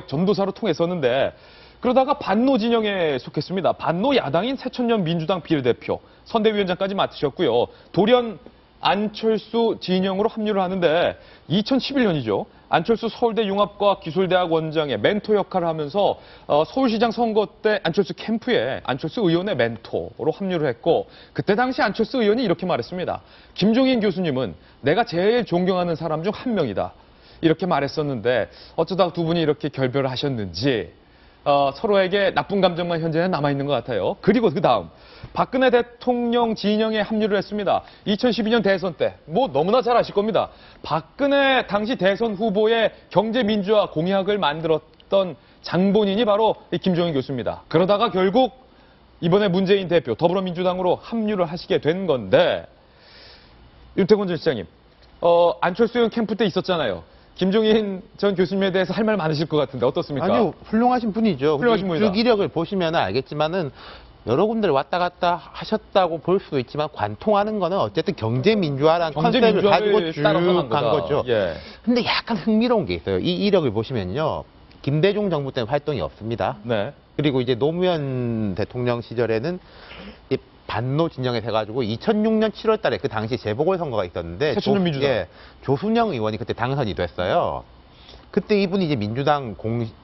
전도사로 통했었는데 그러다가 반노 진영에 속했습니다. 반노 야당인 새천년 민주당 비례대표, 선대위원장까지 맡으셨고요. 돌연 안철수 진영으로 합류를 하는데 2011년이죠. 안철수 서울대 융합과학기술대학 원장의 멘토 역할을 하면서 서울시장 선거 때 안철수 캠프에 안철수 의원의 멘토로 합류를 했고 그때 당시 안철수 의원이 이렇게 말했습니다. 김종인 교수님은 내가 제일 존경하는 사람 중 한 명이다. 이렇게 말했었는데 어쩌다 두 분이 이렇게 결별을 하셨는지 서로에게 나쁜 감정만 현재는 남아있는 것 같아요. 그리고 그 다음 박근혜 대통령 진영에 합류를 했습니다. 2012년 대선 때 뭐 너무나 잘 아실 겁니다. 박근혜 당시 대선 후보의 경제민주화 공약을 만들었던 장본인이 바로 이 김종인 교수입니다. 그러다가 결국 이번에 문재인 대표 더불어민주당으로 합류를 하시게 된 건데 윤태곤 전 시장님 안철수 의원 캠프 때 있었잖아요. 김종인 전 교수님에 대해서 할 말 많으실 것 같은데 어떻습니까? 아주 훌륭하신 분이죠. 훌륭하신 분이다. 쭉 이력을 보시면 알겠지만은 여러 군데를 왔다 갔다 하셨다고 볼 수도 있지만 관통하는 거는 어쨌든 경제민주화라는 컨셉을 가지고 쭉 간 거죠. 예. 근데 약간 흥미로운 게 있어요. 이 이력을 보시면요. 김대중 정부 때는 활동이 없습니다. 네. 그리고 이제 노무현 대통령 시절에는 이 반노 진영에 돼가지고 2006년 7월 달에 그 당시 재보궐선거가 있었는데 새천년 민주당. 예, 조순영 의원이 그때 당선이 됐어요. 그때 이분이 이제 민주당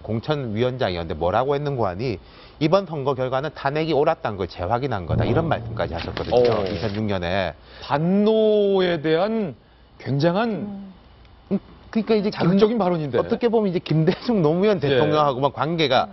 공천위원장이었는데 뭐라고 했는고 하니 이번 선거 결과는 탄핵이 옳았다는 걸 재확인한 거다. 이런 말씀까지 하셨거든요. 2006년에. 반노에 대한 굉장한 그러니까 이제 자극적인 발언인데. 어떻게 보면 이제 김대중 노무현 대통령하고만 관계가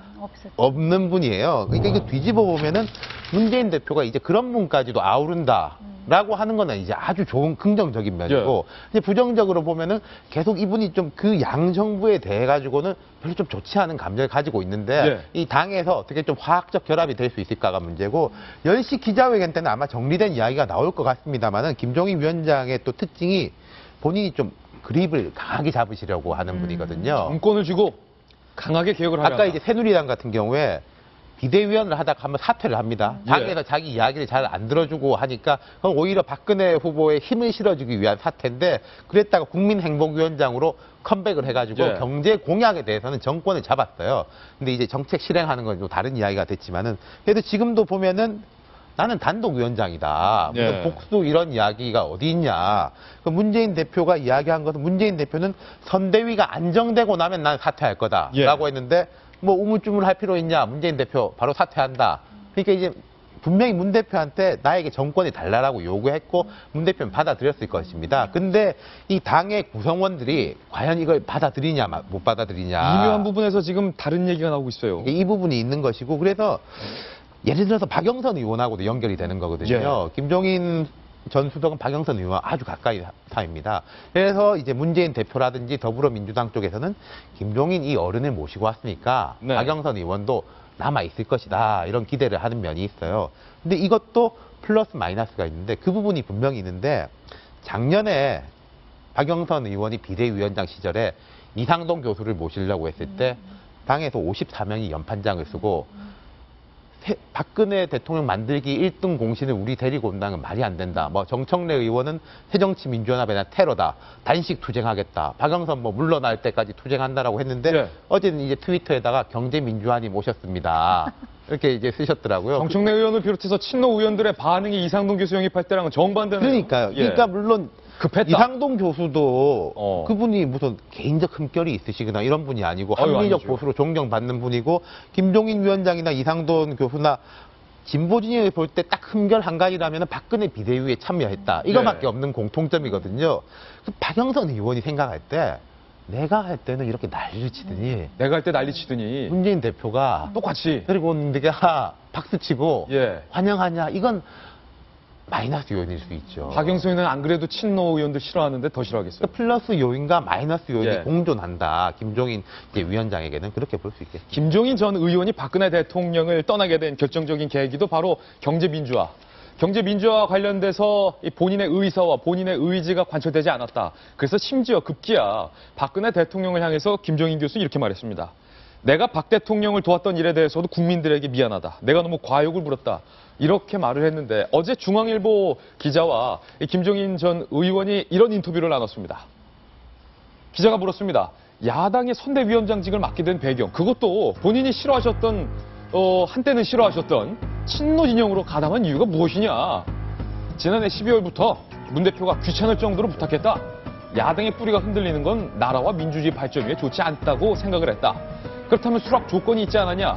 없는 분이에요. 그러니까 이거 뒤집어 보면은 문재인 대표가 이제 그런 분까지도 아우른다라고 하는 거는 이제 아주 좋은 긍정적인 면이고 이제 부정적으로 보면은 계속 이분이 좀 그 양 정부에 대해 가지고는 별로 좀 좋지 않은 감정을 가지고 있는데 이 당에서 어떻게 좀 화학적 결합이 될 수 있을까가 문제고 10시 기자회견 때는 아마 정리된 이야기가 나올 것 같습니다만은 김종인 위원장의 또 특징이 본인이 좀 그립을 강하게 잡으시려고 하는 분이거든요. 정권을 쥐고 강하게 개혁을 하려 아까 이제 새누리당 같은 경우에 비대위원을 하다가 한번 사퇴를 합니다. 당에서 자기 이야기를 잘 안 들어주고 하니까 그건 오히려 박근혜 후보에 힘을 실어주기 위한 사태인데 그랬다가 국민행복위원장으로 컴백을 해가지고 경제 공약에 대해서는 정권을 잡았어요. 근데 이제 정책 실행하는 건 좀 다른 이야기가 됐지만은 그래도 지금도 보면은 나는 단독위원장이다. 무슨 복수 이런 이야기가 어디 있냐. 문재인 대표가 이야기한 것은 문재인 대표는 선대위가 안정되고 나면 난 사퇴할 거다. 라고 했는데 뭐 우물쭈물할 필요 있냐. 문재인 대표 바로 사퇴한다. 그러니까 이제 분명히 문 대표한테 나에게 정권이 달라라고 요구했고 문 대표는 받아들였을 것입니다. 근데 이 당의 구성원들이 과연 이걸 받아들이냐 못 받아들이냐. 미묘한 부분에서 지금 다른 얘기가 나오고 있어요. 이 부분이 있는 것이고 그래서 예를 들어서 박영선 의원하고도 연결이 되는 거거든요. 김종인 전 수석은 박영선 의원 아주 가까이 사입니다. 그래서 이제 문재인 대표라든지 더불어민주당 쪽에서는 김종인 이 어른을 모시고 왔으니까 박영선 의원도 남아 있을 것이다. 이런 기대를 하는 면이 있어요. 근데 이것도 플러스 마이너스가 있는데 그 부분이 분명히 있는데 작년에 박영선 의원이 비대위원장 시절에 이상돈 교수를 모시려고 했을 때 당에서 54명이 연판장을 쓰고 박근혜 대통령 만들기 1등 공신을 우리 데리고 온다는 건 말이 안 된다. 뭐 정청래 의원은 새정치민주연합에 대한 테러다. 단식 투쟁하겠다. 박영선 뭐 물러날 때까지 투쟁한다라고 했는데 어제는 이제 트위터에다가 경제민주화님 오셨습니다. 이렇게 이제 쓰셨더라고요. 정청래 의원을 비롯해서 친노 의원들의 반응이 이상돈 교수 영입할 때랑은 정반대네요. 그러니까요. 그러니까 물론 급했다. 이상돈 교수도 그분이 무슨 개인적 흠결이 있으시거나 이런 분이 아니고 합리적 보수로 존경받는 분이고 김종인 위원장이나 이상돈 교수나 진보 진영을 볼 때 딱 흠결 한 가지라면 박근혜 비대위에 참여했다. 이거밖에 없는 공통점이거든요. 박영선 의원이 생각할 때 내가 할 때는 이렇게 난리를 치더니 내가 할 때 난리 치더니 문재인 대표가 똑같이 데리고 오는 데가 박수치고 환영하냐. 이건 마이너스 요인일 수 있죠. 박영선 의원은 안 그래도 친노 의원들 싫어하는데 더 싫어하겠어요. 플러스 요인과 마이너스 요인이 공존한다. 김종인 위원장에게는 그렇게 볼 수 있겠습니다. 김종인 전 의원이 박근혜 대통령을 떠나게 된 결정적인 계기도 바로 경제민주화. 경제 민주화와 관련돼서 이 본인의 의사와 본인의 의지가 관철되지 않았다. 그래서 심지어 급기야 박근혜 대통령을 향해서 김종인 교수 이렇게 말했습니다. 내가 박 대통령을 도왔던 일에 대해서도 국민들에게 미안하다. 내가 너무 과욕을 부렸다. 이렇게 말을 했는데 어제 중앙일보 기자와 이 김종인 전 의원이 이런 인터뷰를 나눴습니다. 기자가 물었습니다. 야당의 선대위원장직을 맡게 된 배경, 그것도 본인이 싫어하셨던, 한때는 싫어하셨던 친노 진영으로 가담한 이유가 무엇이냐. 지난해 12월부터 문 대표가 귀찮을 정도로 부탁했다. 야당의 뿌리가 흔들리는 건 나라와 민주주의 발전 위에 좋지 않다고 생각을 했다. 그렇다면 수락 조건이 있지 않았냐?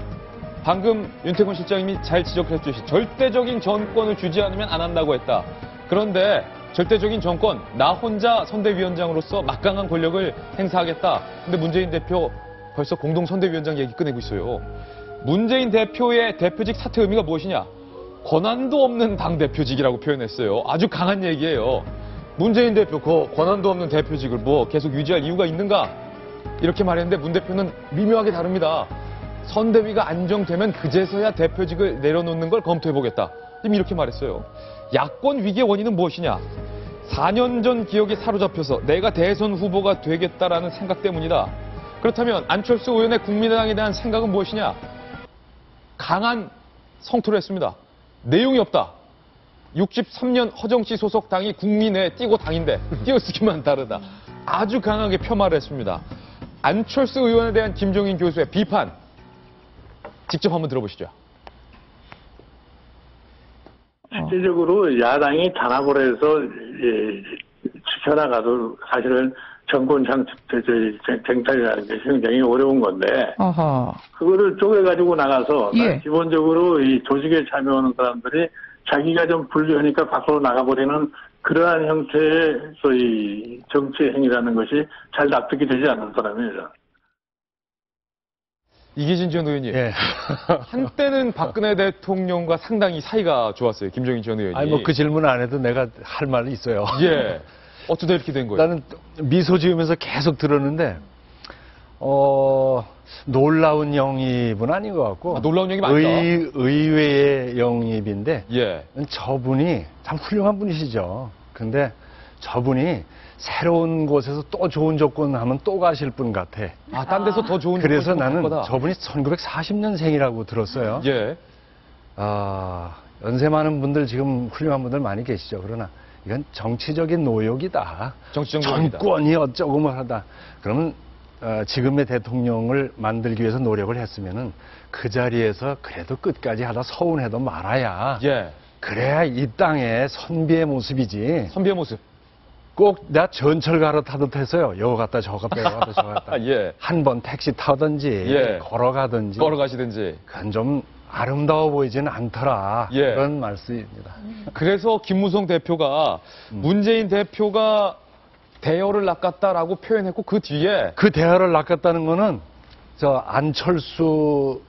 방금 윤태곤 실장님이 잘 지적했듯이 절대적인 정권을 주지 않으면 안 한다고 했다. 그런데 절대적인 정권, 나 혼자 선대위원장으로서 막강한 권력을 행사하겠다. 근데 문재인 대표 벌써 공동 선대위원장 얘기 꺼내고 있어요. 문재인 대표의 대표직 사퇴 의미가 무엇이냐? 권한도 없는 당대표직이라고 표현했어요. 아주 강한 얘기예요. 문재인 대표 그 권한도 없는 대표직을 뭐 계속 유지할 이유가 있는가? 이렇게 말했는데 문 대표는 미묘하게 다릅니다. 선대위가 안정되면 그제서야 대표직을 내려놓는 걸 검토해보겠다. 지금 이렇게 말했어요. 야권 위기의 원인은 무엇이냐? 4년 전 기억에 사로잡혀서 내가 대선 후보가 되겠다라는 생각 때문이다. 그렇다면 안철수 의원의 국민의당에 대한 생각은 무엇이냐? 강한 성토를 했습니다. 내용이 없다. 63년 허정씨 소속 당이 국민에 띄고 당인데 띄어쓰기만 다르다. 아주 강하게 폄하를 했습니다. 안철수 의원에 대한 김종인 교수의 비판 직접 한번 들어보시죠. 실질적으로 야당이 단합을 해서 지켜나가도 사실은 정권 쟁탈이라는 게 굉장히 어려운 건데 그거를 쪼개가지고 나가서 기본적으로 이 조직에 참여하는 사람들이 자기가 좀 불리하니까 밖으로 나가버리는 그러한 형태의 소위 정치 행위라는 것이 잘 납득이 되지 않는 사람이에요. 이기진 전 의원님. 예. 한때는 박근혜 대통령과 상당히 사이가 좋았어요. 김종인 전 의원이. 아니, 뭐 그 질문 안 해도 내가 할 말이 있어요. 예. 어쩌다 이렇게 된 거예요? 나는 미소 지으면서 계속 들었는데, 놀라운 영입은 아닌 것 같고. 놀라운 영입 아니다. 의외의 영입인데, 예. 저분이 참 훌륭한 분이시죠. 근데 저분이 새로운 곳에서 또 좋은 조건 하면 또 가실 분 같아. 아, 딴 데서 더 좋은 조건 그래서 나는 거다. 저분이 1940년생이라고 들었어요. 예. 연세 많은 분들 지금 훌륭한 분들 많이 계시죠. 그러나 이건 정치적인 노역이다. 정치적 노역이다. 정권이 어쩌고 뭐 하다. 그러면 지금의 대통령을 만들기 위해서 노력을 했으면은 그 자리에서 그래도 끝까지 하다 서운해도 말아야. 예. 그래야 이 땅의 선비의 모습이지. 선비의 모습. 꼭 내가 전철 갈아타듯 했어요. 여기 갔다 저 갔다 여기 갔다 저 갔다. 예. 한 번 택시 타든지 예. 걸어가든지. 걸어가시든지. 그건 좀 아름다워 보이지는 않더라. 예. 그런 말씀입니다. 그래서 김무성 대표가 문재인 대표가 대열을 낚았다라고 표현했고 그 뒤에 그 대화를 낚았다는 거는 저 안철수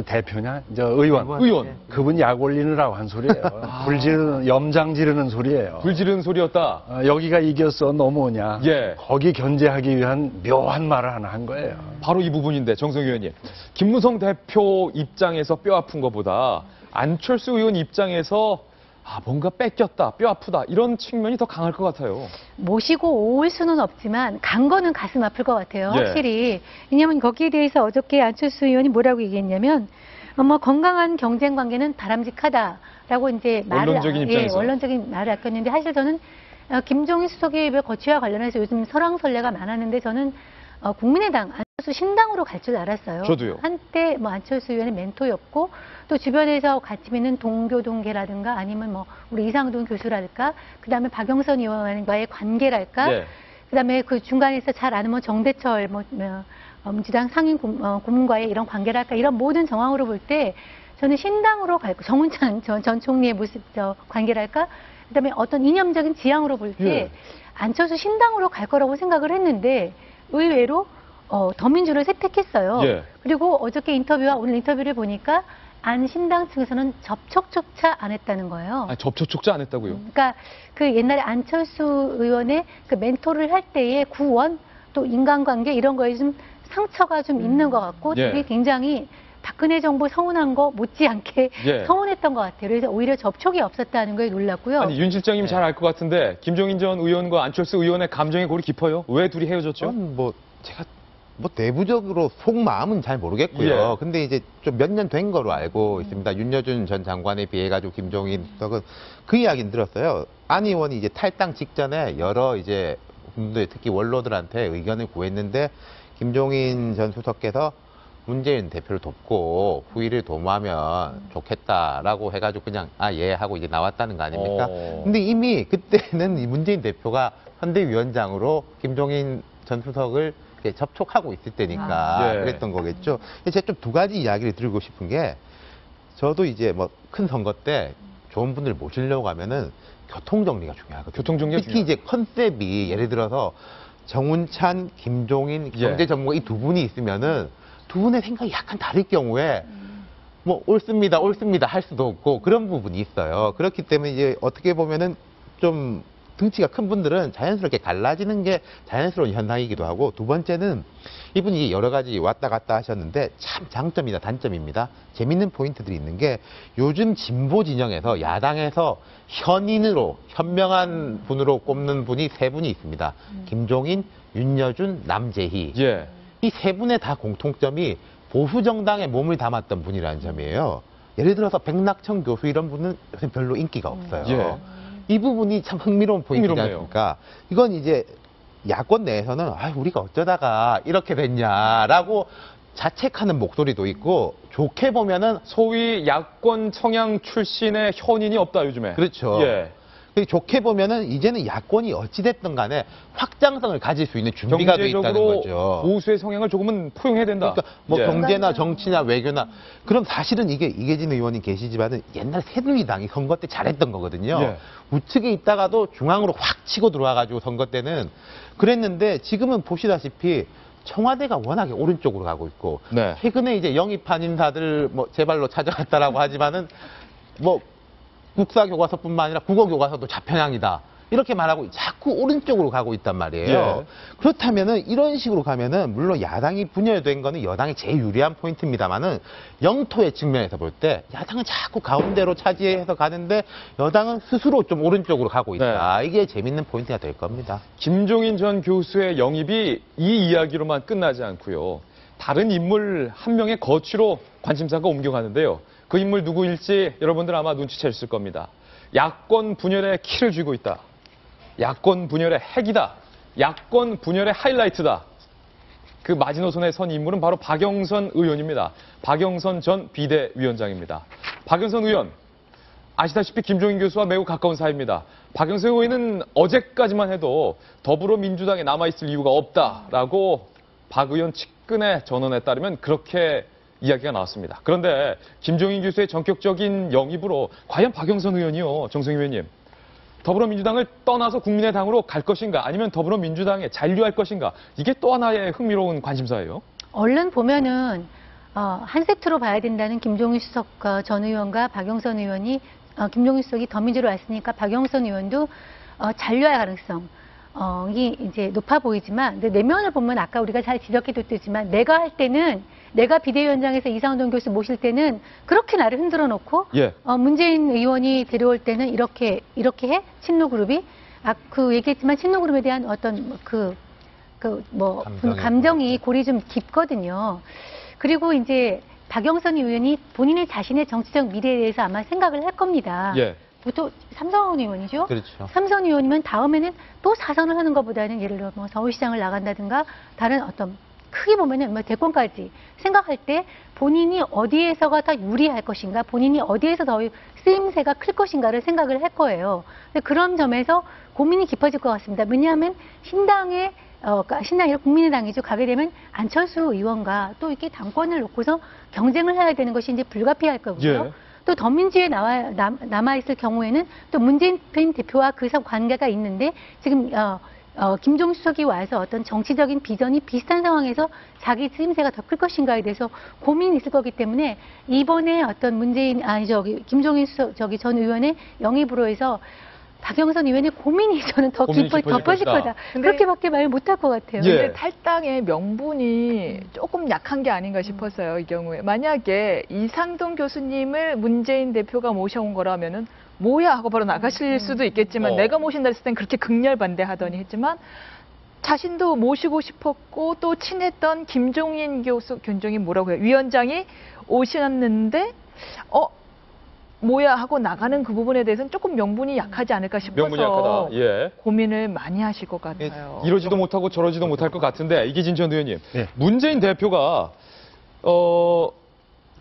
대표냐? 의원. 그분 약 올리느라고 한 소리예요. 불 지르는, 염장 지르는 소리예요. 불 지르는 소리였다. 여기가 이겼어, 넘어오냐. 예. 거기 견제하기 위한 묘한 말을 하나 한 거예요. 바로 이 부분인데, 정성 의원님. 김무성 대표 입장에서 뼈 아픈 것보다 안철수 의원 입장에서 뭔가 뺏겼다, 뼈 아프다, 이런 측면이 더 강할 것 같아요. 모시고 올 수는 없지만 간 거는 가슴 아플 것 같아요. 예. 확실히. 왜냐하면 거기에 대해서 어저께 안철수 의원이 뭐라고 얘기했냐면 건강한 경쟁 관계는 바람직하다라고 이제 원론적인 입장에서. 원론적인 말을 아꼈는데 사실 저는 김종인 수석의 거취와 관련해서 요즘 설왕설래가 많았는데 저는 국민의당 안철수 신당으로 갈 줄 알았어요. 저도요. 한때 안철수 의원의 멘토였고 또 주변에서 같이 있는 동교 동계라든가 아니면 우리 이상돈 교수랄까 그다음에 박영선 의원과의 관계랄까 예. 그다음에 그 중간에서 잘 아는 정대철 민주당 상임 고문과의 이런 관계랄까 이런 모든 정황으로 볼 때 저는 신당으로 갈 거 정운찬 전 총리의 모습 관계랄까 그다음에 어떤 이념적인 지향으로 볼 때 예. 안철수 신당으로 갈 거라고 생각을 했는데 의외로 더민주를 선택했어요. 예. 그리고 어저께 인터뷰와 오늘 인터뷰를 보니까 안 신당 측에서는 접촉조차 안 했다는 거예요. 접촉조차 안 했다고요? 그러니까 그 옛날에 안철수 의원의 그 멘토를 할 때의 구원 또 인간관계 이런 거에 좀 상처가 좀 있는 것 같고 예. 그게 굉장히 박근혜 정부 서운한 거 못지않게 예. 서운했던 것 같아요. 그래서 오히려 접촉이 없었다는 거에 놀랐고요. 아니, 윤 실장님 잘 알 것 같은데 김종인 전 의원과 안철수 의원의 감정의 골이 깊어요? 왜 둘이 헤어졌죠? 제가 내부적으로 속마음은 잘 모르겠고요. 예. 근데 이제 좀 몇 년 된 거로 알고 있습니다. 윤여준 전 장관에 비해 가지고 김종인 수석은 그 이야기는 들었어요. 안 의원이 이제 탈당 직전에 여러 이제 분들, 특히 원로들한테 의견을 구했는데 김종인 전 수석께서 문재인 대표를 돕고 후위를 도모하면 좋겠다라고 해가지고 그냥 예 하고 이제 나왔다는 거 아닙니까? 근데 이미 그때는 이 문재인 대표가 선대위원장으로 김종인 전 수석을 접촉하고 있을 때니까 그랬던 거겠죠. 제가 좀 두 가지 이야기를 드리고 싶은 게 저도 이제 큰 선거 때 좋은 분들 모시려고 하면은 교통정리가 중요하거든요. 교통정리가 특히 이제 컨셉이 예를 들어서 정운찬, 김종인 경제전문가 이 두 분이 있으면은 두 분의 생각이 약간 다를 경우에 옳습니다 할 수도 없고 그런 부분이 있어요. 그렇기 때문에 이제 어떻게 보면은 좀 등치가 큰 분들은 자연스럽게 갈라지는 게 자연스러운 현상이기도 하고, 두 번째는 이분이 여러 가지 왔다 갔다 하셨는데 참 장점이나 단점입니다. 재밌는 포인트들이 있는 게 요즘 진보 진영에서 야당에서 현인으로 현명한 분으로 꼽는 분이 세 분이 있습니다. 김종인, 윤여준, 남재희. 이 세 분의 다 공통점이 보수 정당에 몸을 담았던 분이라는 점이에요. 예를 들어서 백낙천 교수 이런 분은 요새 별로 인기가 없어요. 이 부분이 참 흥미로운 포인트지 않습니까? 이건 이제 야권 내에서는 우리가 어쩌다가 이렇게 됐냐라고 자책하는 목소리도 있고, 좋게 보면은 소위 야권 성향 출신의 현인이 없다 요즘에. 그렇죠. 좋게 보면은 이제는 야권이 어찌됐든 간에 확장성을 가질 수 있는 준비가 돼 있다는 거죠. 보수의 성향을 조금은 포용해야 된다. 그러니까 경제나 정치나 외교나, 그럼 사실은 이게 이계진 의원이 계시지만은 옛날 새누리당이 선거 때 잘했던 거거든요. 우측에 있다가도 중앙으로 확 치고 들어와가지고 선거 때는 그랬는데, 지금은 보시다시피 청와대가 워낙에 오른쪽으로 가고 있고, 최근에 이제 영입한 인사들 제 발로 찾아갔다라고 하지만은 국사교과서뿐만 아니라 국어교과서도 좌편향이다, 이렇게 말하고 자꾸 오른쪽으로 가고 있단 말이에요. 그렇다면은 이런 식으로 가면은 물론 야당이 분열된 거는 여당이 제일 유리한 포인트입니다만은, 영토의 측면에서 볼 때 야당은 자꾸 가운데로 차지해서 가는데 여당은 스스로 좀 오른쪽으로 가고 있다. 이게 재밌는 포인트가 될 겁니다. 김종인 전 교수의 영입이 이 이야기로만 끝나지 않고요. 다른 인물 한 명의 거취로 관심사가 옮겨가는데요. 그 인물 누구일지 여러분들 아마 눈치챘을 겁니다. 야권 분열의 키를 쥐고 있다. 야권 분열의 핵이다. 야권 분열의 하이라이트다. 그 마지노선에 선 인물은 바로 박영선 의원입니다. 박영선 전 비대위원장입니다. 박영선 의원, 아시다시피 김종인 교수와 매우 가까운 사이입니다. 박영선 의원은 어제까지만 해도 더불어민주당에 남아있을 이유가 없다라고 박 의원 측근의 전언에 따르면 그렇게 이야기가 나왔습니다. 그런데 김종인 교수의 전격적인 영입으로 과연 박영선 의원이요, 정성희 의원님, 더불어민주당을 떠나서 국민의당으로 갈 것인가, 아니면 더불어민주당에 잔류할 것인가, 이게 또 하나의 흥미로운 관심사예요. 얼른 보면은 한 세트로 봐야 된다는 김종인 수석 전 의원과 박영선 의원이, 김종인 수석이 더민주로 왔으니까 박영선 의원도 잔류할 가능성이 이제 높아 보이지만, 근데 내면을 보면 아까 우리가 잘 지적해뒀지만, 내가 할 때는, 내가 비대위원장에서 이상돈 교수 모실 때는 그렇게 나를 흔들어 놓고, 문재인 의원이 데려올 때는 이렇게 해? 친노그룹이? 얘기했지만 친노그룹에 대한 어떤 감정이 골이 좀 깊거든요. 그리고 이제 박영선 의원이 본인의 자신의 정치적 미래에 대해서 아마 생각을 할 겁니다. 보통 삼선 의원이죠. 그렇죠. 삼선 의원이면 다음에는 또 4선을 하는 것보다는 예를 들어 서울시장을 나간다든가 다른 어떤 크게 보면은 대권까지 생각할 때 본인이 어디에서가 더 유리할 것인가, 본인이 어디에서 더 쓰임새가 클 것인가를 생각을 할 거예요. 근데 그런 점에서 고민이 깊어질 것 같습니다. 왜냐하면 신당이 아니라 국민의당이죠. 가게 되면 안철수 의원과 또 이렇게 당권을 놓고서 경쟁을 해야 되는 것이 이제 불가피할 거고요. 또 더민주에 남아있을 경우에는 또 문재인 대표와 그 관계가 있는데, 지금 김종인 수석이 와서 어떤 정치적인 비전이 비슷한 상황에서 자기 쓰임새가 더 클 것인가에 대해서 고민이 있을 거기 때문에, 이번에 어떤 김종인 수석 전 의원의 영입으로 해서 박영선 의원의 고민이 저는 더 깊어질 거다. 그렇게밖에 말 못할 것 같아요. 근데 탈당의 명분이 조금 약한 게 아닌가 싶었어요. 이 경우에. 만약에 이상돈 교수님을 문재인 대표가 모셔온 거라면은 뭐야 하고 바로 나가실 수도 있겠지만 내가 모신다 했을 땐 그렇게 극렬 반대하더니 했지만 자신도 모시고 싶었고 또 친했던 김종인 교수, 뭐라고 해요? 위원장이 오셨는데 뭐야 하고 나가는 그 부분에 대해서는 조금 명분이 약하지 않을까 싶어서 명분이 약하다. 예. 고민을 많이 하실 것 같아요. 이러지도 못하고 저러지도 못할 것 같은데 이기진 전 의원님, 네. 문재인 대표가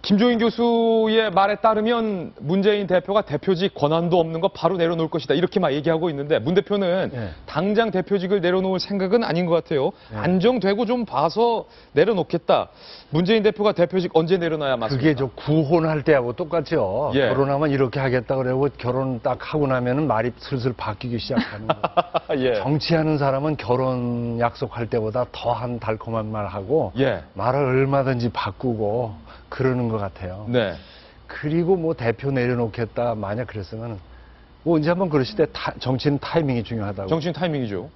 김종인 교수의 말에 따르면 문재인 대표가 대표직 권한도 없는 거 바로 내려놓을 것이다. 이렇게 막 얘기하고 있는데 문 대표는 당장 대표직을 내려놓을 생각은 아닌 것 같아요. 안정되고 좀 봐서 내려놓겠다. 문재인 대표가 대표직 언제 내려놔야 맞습니까? 그게 저 구혼할 때하고 똑같죠. 예. 결혼하면 이렇게 하겠다 그러고 결혼 딱 하고 나면은 말이 슬슬 바뀌기 시작하는 거. 예. 정치하는 사람은 결혼 약속할 때보다 더한 달콤한 말 하고 말을 얼마든지 바꾸고 그러는 것 같아요. 네. 그리고 뭐 대표 내려놓겠다 만약 그랬으면 뭐 언제 한번 그러실 때 정치는 타이밍이 중요하다고. 정치는 타이밍이죠.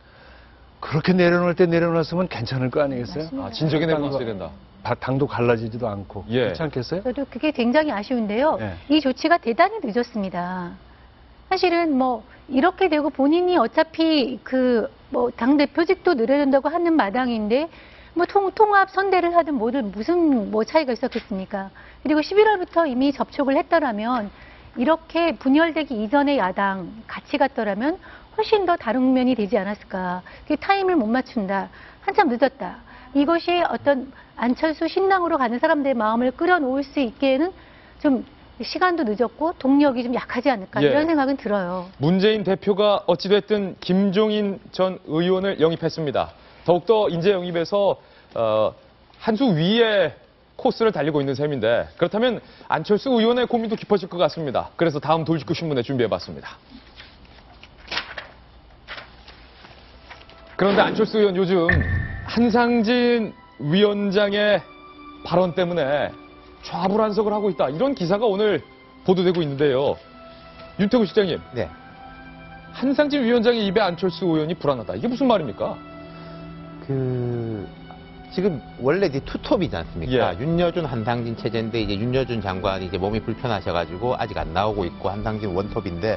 그렇게 내려놓을 때 내려놨으면 괜찮을 거 아니겠어요? 맞습니다. 진작에 내려놨어야 된다. 당도 갈라지지도 않고. 그렇지 않겠어요? 저도 그게 굉장히 아쉬운데요. 예. 이 조치가 대단히 늦었습니다. 사실은 뭐 이렇게 되고 본인이 어차피 당 대표직도 늘어진다고 하는 마당인데 뭐 통합 선대를 하든 뭐든 무슨 차이가 있었겠습니까? 그리고 11월부터 이미 접촉을 했더라면 이렇게 분열되기 이전의 야당 같이 갔더라면 훨씬 더 다른 면이 되지 않았을까. 그 타임을 못 맞춘다. 한참 늦었다. 이것이 어떤 안철수 신당으로 가는 사람들의 마음을 끌어놓을 수 있게는 좀 시간도 늦었고 동력이 좀 약하지 않을까 이런 생각은 들어요. 문재인 대표가 어찌됐든 김종인 전 의원을 영입했습니다. 더욱더 인재 영입에서 한 수 위에 코스를 달리고 있는 셈인데 그렇다면 안철수 의원의 고민도 깊어질 것 같습니다. 그래서 다음 돌직구 신문에 준비해봤습니다. 그런데 안철수 의원 요즘 한상진 위원장의 발언 때문에 좌불안석을 하고 있다. 이런 기사가 오늘 보도되고 있는데요. 윤태구 실장님. 네. 한상진 위원장의 입에 안철수 의원이 불안하다. 이게 무슨 말입니까? 지금 원래 이제 투톱이지 않습니까? 윤여준, 한상진 체제인데 이제 윤여준 장관이 이제 몸이 불편하셔가지고 아직 안 나오고 있고 한상진 원톱인데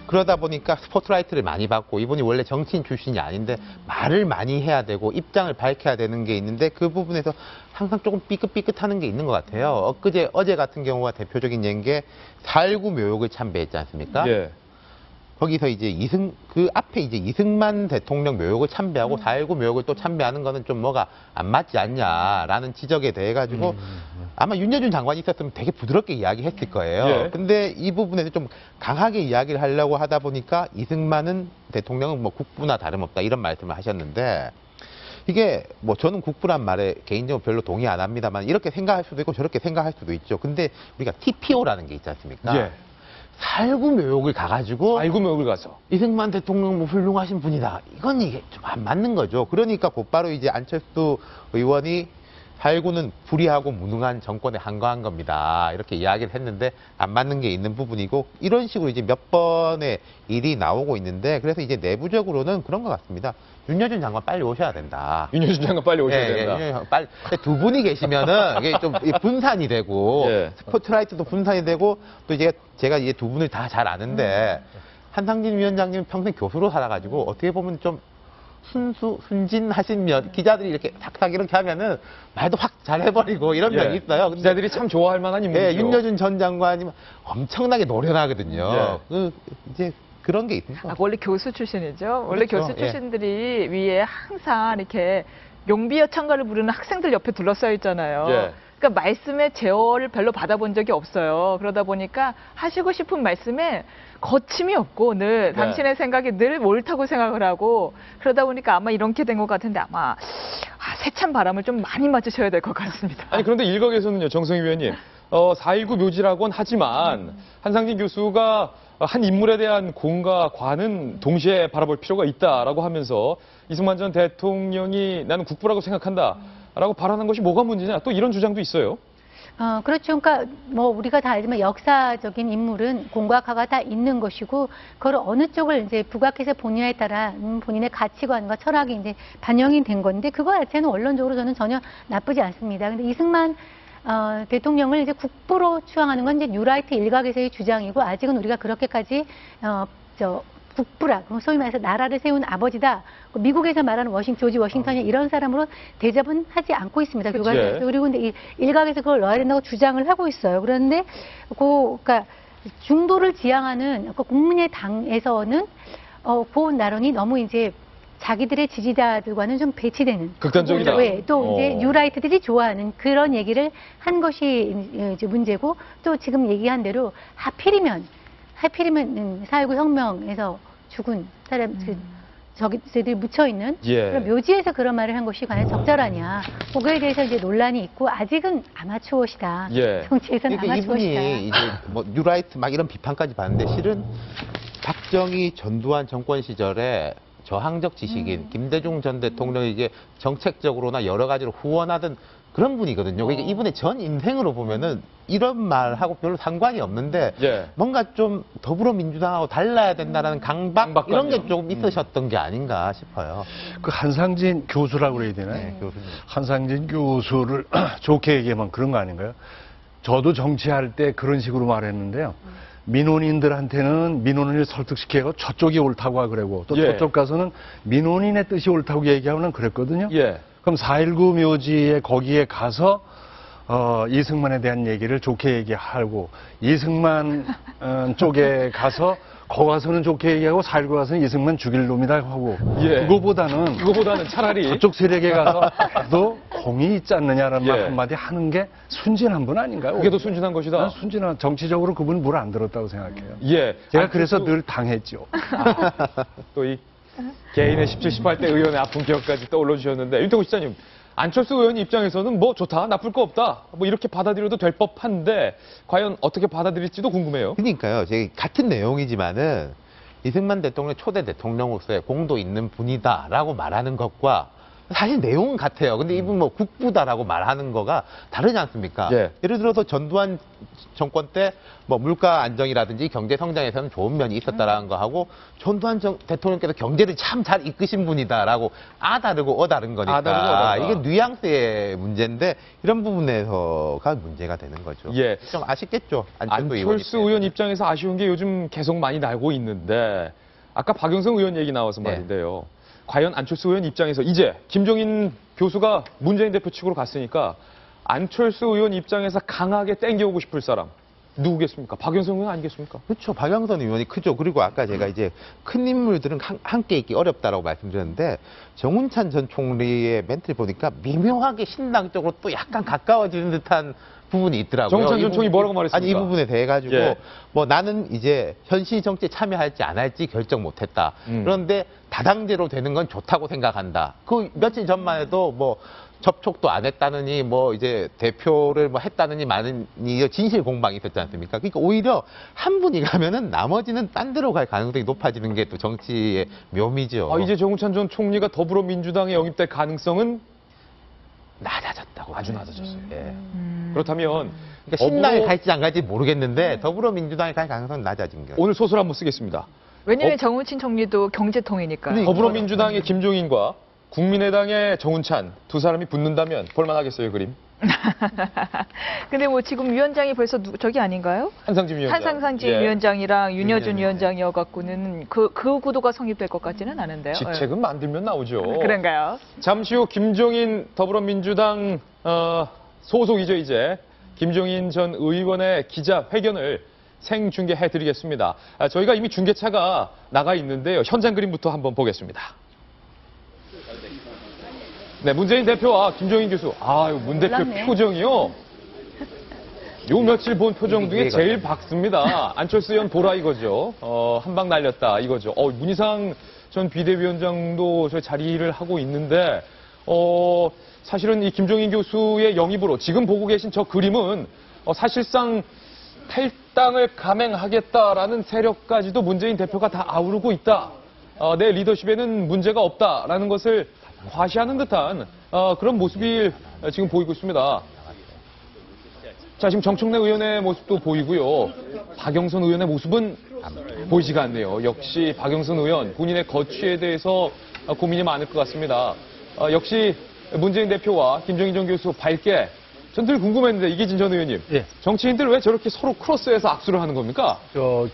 그러다 보니까 스포트라이트를 많이 받고 이분이 원래 정치인 출신이 아닌데 말을 많이 해야 되고 입장을 밝혀야 되는 게 있는데 그 부분에서 항상 조금 삐끗삐끗하는 게 있는 것 같아요. 어제 같은 경우가 대표적인 예인 게 4.19 묘역을 참배했지 않습니까? 거기서 이제 그 앞에 이제 이승만 대통령 묘역을 참배하고 4.19 묘역을 또 참배하는 거는 좀 뭐가 안 맞지 않냐라는 지적에 대해 가지고 아마 윤여준 장관이 있었으면 되게 부드럽게 이야기했을 거예요. 근데 이 부분에서 좀 강하게 이야기를 하려고 하다 보니까 이승만은 대통령은 뭐 국부나 다름없다 이런 말씀을 하셨는데 이게 뭐 저는 국부란 말에 개인적으로 별로 동의 안 합니다만 이렇게 생각할 수도 있고 저렇게 생각할 수도 있죠. 근데 우리가 TPO라는 게 있지 않습니까? 4.19 묘역을 가가지고 4.19 묘역을 가서 이승만 대통령 뭐 훌륭하신 분이다. 이건 이게 좀 안 맞는 거죠. 그러니까 곧바로 이제 안철수 의원이 4.19는 불의하고 무능한 정권에 한거한 겁니다. 이렇게 이야기를 했는데 안 맞는 게 있는 부분이고 이런 식으로 이제 몇 번의 일이 나오고 있는데 그래서 이제 내부적으로는 그런 것 같습니다. 윤여준 장관 빨리 오셔야 된다. 윤여준 장관 빨리 오셔야 된다. 빨리 두 분이 계시면은 이게 좀 분산이 되고 스포트라이트도 분산이 되고 또 이제 제가 이제 두 분을 다 잘 아는데 한상진 위원장님 평생 교수로 살아가지고 어떻게 보면 좀 순진하신 면, 기자들이 이렇게 탁탁 이렇게 하면은 말도 확 잘해버리고 이런 면이 있어요. 근데 기자들이 참 좋아할 만한 인물이죠. 윤여준 전 장관이 엄청나게 노련하거든요. 이제 그런 게 있는 거예요. 원래 교수 출신이죠. 원래 교수 출신들이 위에 항상 이렇게 용비어 찬가를 부르는 학생들 옆에 둘러싸여 있잖아요. 그러니까 말씀에 제어를 별로 받아본 적이 없어요. 그러다 보니까 하시고 싶은 말씀에 거침이 없고 늘 당신의 생각이 늘 옳다고 생각을 하고 그러다 보니까 아마 이렇게 된 것 같은데 아마 세찬 바람을 좀 많이 맞으셔야 될 것 같습니다. 아니 그런데 일각에서는요, 정성희 위원님, 4.19 묘지라고는 하지만 한상진 교수가 한 인물에 대한 공과 과는 동시에 바라볼 필요가 있다라고 하면서 이승만 전 대통령이 나는 국부라고 생각한다라고 발언한 것이 뭐가 문제냐 또 이런 주장도 있어요. 그렇죠. 그러니까 뭐 우리가 다 알지만 역사적인 인물은 공과가가 다 있는 것이고 그걸 어느 쪽을 이제 부각해서 본인에 따라 본인의 가치관과 철학이 이제 반영이 된 건데 그거 자체는 원론적으로 저는 전혀 나쁘지 않습니다. 근데 이승만 대통령을 이제 국부로 추앙하는 건 이제 뉴라이트 일각에서의 주장이고 아직은 우리가 그렇게까지 국부라, 소위 말해서 나라를 세운 아버지다. 미국에서 말하는 조지 워싱턴이 이런 사람으로 대접은 하지 않고 있습니다. 교과서에서. 그리고 근데 이 일각에서 그걸 넣어야 된다고 주장을 하고 있어요. 그런데 그러니까 중도를 지향하는 국민의당에서는 그 나론이 너무 이제 자기들의 지지자들과는 좀 배치되는. 극단적이다. 또 이제 뉴라이트들이 좋아하는 그런 얘기를 한 것이 이제 문제고 또 지금 얘기한 대로 하필이면 4.19 혁명에서 죽은 사람, 저기들이 묻혀있는 그런 묘지에서 그런 말을 한 것이 과연 적절하냐. 그거에 대해서 이제 논란이 있고, 아직은 아마추어시다. 정치에서는 그러니까 아마추어시다. 이분이 이제 뭐 뉴라이트 막 이런 비판까지 받는데 실은 박정희 전두환 정권 시절에 저항적 지식인 김대중 전 대통령이 이제 정책적으로나 여러 가지로 후원하던 그런 분이거든요. 그러니까 이분의 전 인생으로 보면은 이런 말하고 별로 상관이 없는데 뭔가 좀 더불어민주당하고 달라야 된다는 강박 이런 게 조금 있으셨던 게 아닌가 싶어요. 그 한상진 교수라고 그래야 되나요? 네, 교수님. 한상진 교수를 좋게 얘기하면 그런 거 아닌가요? 저도 정치할 때 그런 식으로 말했는데요. 민원인들한테는 민원인을 설득시키고 저쪽이 옳다고 하고 그러고 또 저쪽 가서는 민원인의 뜻이 옳다고 얘기하면 그랬거든요. 그럼 4.19 묘지에 거기에 가서 이승만에 대한 얘기를 좋게 얘기하고 이승만 쪽에 가서 거기 가서는 좋게 얘기하고 4.19 가서는 이승만 죽일 놈이다 하고 그거보다는 차라리 저쪽 세력에 가서 그래도 공이 있지 않느냐라는 말 한마디 하는 게 순진한 분 아닌가요? 그게 더 순진한 것이다. 난 순진한 정치적으로 그분 물 안 들었다고 생각해요. 제가 그래서 늘 당했죠. 또 이 개인의 17, 18대 의원의 아픈 기억까지 떠올려 주셨는데 윤태곤 시장님, 안철수 의원 입장에서는 뭐 좋다, 나쁠 거 없다, 뭐 이렇게 받아들여도 될 법한데 과연 어떻게 받아들일지도 궁금해요. 그러니까요. 같은 내용이지만은 이승만 대통령 초대 대통령으로서의 공도 있는 분이다라고 말하는 것과 사실 내용은 같아요. 근데 이분 뭐 국부다라고 말하는 거가 다르지 않습니까? 예를 들어서 전두환 정권 때 뭐 물가 안정이라든지 경제 성장에서는 좋은 면이 있었다라는 거 하고 전두환 대통령께서 경제를 참 잘 이끄신 분이다라고 다르고 다른 거니까 이게 뉘앙스의 문제인데 이런 부분에서가 문제가 되는 거죠. 좀 아쉽겠죠. 안철수 의원 입장에서 아쉬운 게 요즘 계속 많이 나고 있는데 아까 박영선 의원 얘기 나와서 말인데요. 과연 안철수 의원 입장에서 이제 김종인 교수가 문재인 대표 측으로 갔으니까 안철수 의원 입장에서 강하게 땡겨오고 싶을 사람 누구겠습니까? 박영선 의원 아니겠습니까? 그렇죠. 박영선 의원이 크죠. 그리고 아까 제가 이제 큰 인물들은 함께 있기 어렵다라고 말씀드렸는데 정운찬 전 총리의 멘트를 보니까 미묘하게 신당 쪽으로 또 약간 가까워지는 듯한 부분이 있더라고요. 정운찬 전 총리 뭐라고 말했습니까? 아니 이 부분에 대해 가지고 뭐 나는 이제 현실 정치에 참여할지 안 할지 결정 못했다. 그런데 다당제로 되는 건 좋다고 생각한다. 그 며칠 전만 해도 뭐 접촉도 안 했다느니 뭐 이제 대표를 뭐 했다느니 많으니 진실 공방이 있었지 않습니까? 그러니까 오히려 한 분이 가면은 나머지는 딴 데로 갈 가능성이 높아지는 게 또 정치의 묘미죠. 이제 정운찬 전 총리가 더불어민주당에 영입될 가능성은 낮아졌다고. 아주 낮아졌어요. 그렇다면 그러니까 신당에 갈지 안 갈지 모르겠는데 더불어민주당에 갈 가능성은 낮아진 거예요. 오늘 소설 한번 쓰겠습니다. 왜냐하면 정운찬 총리도 경제통이니까. 더불어민주당의 김종인과 국민의당의 정운찬 두 사람이 붙는다면 볼만하겠어요, 그림? 근데 뭐 지금 위원장이 벌써 저기 아닌가요? 한상진 위원장. 한상진 위원장이랑 윤여준 위원장이어갖고는 그 구도가 성립될 것 같지는 않은데요. 직책은 만들면 나오죠. 그런가요? 잠시 후 김종인 더불어민주당 소속이죠, 이제. 김종인 전 의원의 기자회견을 생중계해드리겠습니다. 저희가 이미 중계차가 나가 있는데요. 현장 그림부터 한번 보겠습니다. 네, 문재인 대표와 김종인 교수. 문 대표 표정이요. 요 며칠 본 표정 중에 제일 밝습니다. 안철수 의원 보라 이거죠. 한 방 날렸다 이거죠. 문희상 전 비대위원장도 저 자리를 하고 있는데, 사실은 이 김종인 교수의 영입으로 지금 보고 계신 저 그림은 사실상 탈당을 감행하겠다라는 세력까지도 문재인 대표가 다 아우르고 있다. 내 리더십에는 문제가 없다라는 것을 과시하는 듯한 그런 모습이 지금 보이고 있습니다. 자, 지금 정청래 의원의 모습도 보이고요. 박영선 의원의 모습은 보이지가 않네요. 역시 박영선 의원 본인의 거취에 대해서 고민이 많을 것 같습니다. 역시 문재인 대표와 김종인 전 교수 밝게 전 늘 궁금했는데 이기진 전 의원님. 예. 정치인들 왜 저렇게 서로 크로스해서 악수를 하는 겁니까?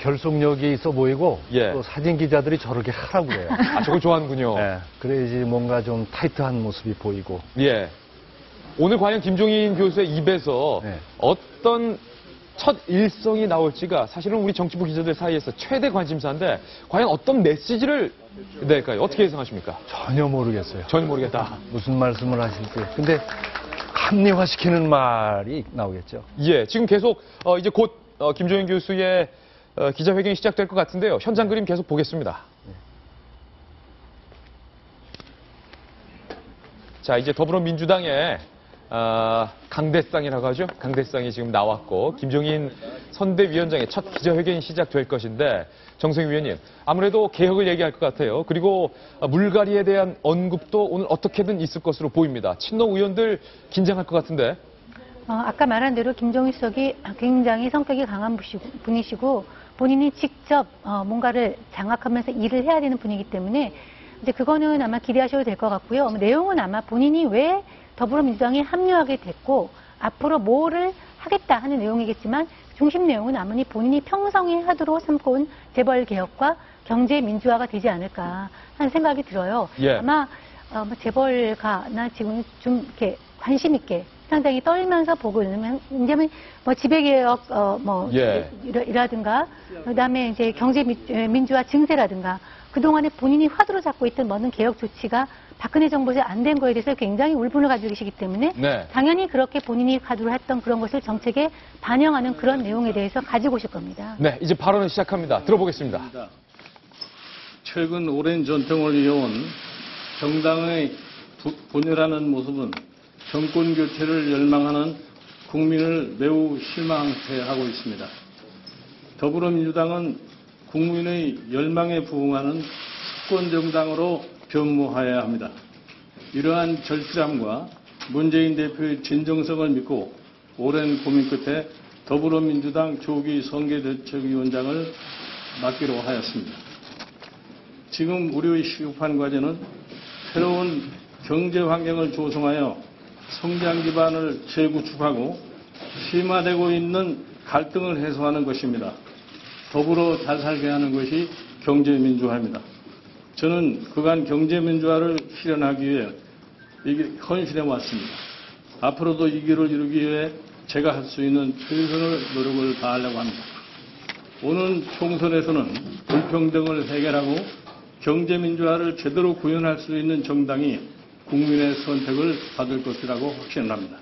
결속력이 있어 보이고 예. 또 사진 기자들이 저렇게 하라고 그래요. 아, 저걸 좋아하는군요. 예. 그래야지 뭔가 좀 타이트한 모습이 보이고. 예. 오늘 과연 김종인 교수의 입에서 네. 어떤 첫 일성이 나올지가 사실은 우리 정치부 기자들 사이에서 최대 관심사인데 과연 어떤 메시지를 낼까요? 어떻게 예상하십니까? 전혀 모르겠어요. 전혀 모르겠다. 무슨 말씀을 하실지. 근데 합리화시키는 말이 나오겠죠. 예, 지금 계속 이제 곧 김종인 교수의 기자회견이 시작될 것 같은데요. 현장 그림 계속 보겠습니다. 자, 이제 더불어민주당의 강대상이라고 하죠. 강대상이 지금 나왔고 김종인 선대위원장의 첫 기자회견이 시작될 것인데 정성희 위원님, 아무래도 개혁을 얘기할 것 같아요. 그리고 물갈이에 대한 언급도 오늘 어떻게든 있을 것으로 보입니다. 친노 의원들 긴장할 것 같은데. 아까 말한 대로 김종인 수석이 굉장히 성격이 강한 분이시고 본인이 직접 뭔가를 장악하면서 일을 해야 되는 분이기 때문에 이제 그거는 아마 기대하셔도 될 것 같고요. 내용은 아마 본인이 왜 더불어민주당에 합류하게 됐고 앞으로 뭐를 하겠다 하는 내용이겠지만 중심 내용은 아무리 본인이 평성에 하도록 삼고온 재벌 개혁과 경제 민주화가 되지 않을까 하는 생각이 들어요. 예. 아마 재벌가나 지금 좀 이렇게 관심 있게 상당히 떨면서 보고 있는 왜냐면 지배개혁 예. 이라든가 그다음에 이제 경제 민주화 증세라든가 그동안에 본인이 화두로 잡고 있던 모든 개혁 조치가 박근혜 정부에서 안 된 거에 대해서 굉장히 울분을 가지고 계시기 때문에 네. 당연히 그렇게 본인이 가두를 했던 그런 것을 정책에 반영하는 그런 내용에 대해서 가지고 오실 겁니다. 네, 이제 발언을 시작합니다. 들어보겠습니다. 최근 오랜 전통을 이어온 정당의 분열하는 모습은 정권 교체를 열망하는 국민을 매우 실망케 하고 있습니다. 더불어민주당은 국민의 열망에 부응하는 집권정당으로 변모하여야 합니다. 이러한 절실함과 문재인 대표의 진정성을 믿고 오랜 고민 끝에 더불어민주당 조기 선거대책위원장을 맡기로 하였습니다. 지금 우리의 시급한 과제는 새로운 경제 환경을 조성하여 성장 기반을 재구축하고 심화되고 있는 갈등을 해소하는 것입니다. 더불어 잘 살게 하는 것이 경제민주화입니다. 저는 그간 경제민주화를 실현하기 위해 헌신해 왔습니다. 앞으로도 이 길을 이루기 위해 제가 할 수 있는 최선의 노력을 다하려고 합니다. 오는 총선에서는 불평등을 해결하고 경제민주화를 제대로 구현할 수 있는 정당이 국민의 선택을 받을 것이라고 확신합니다.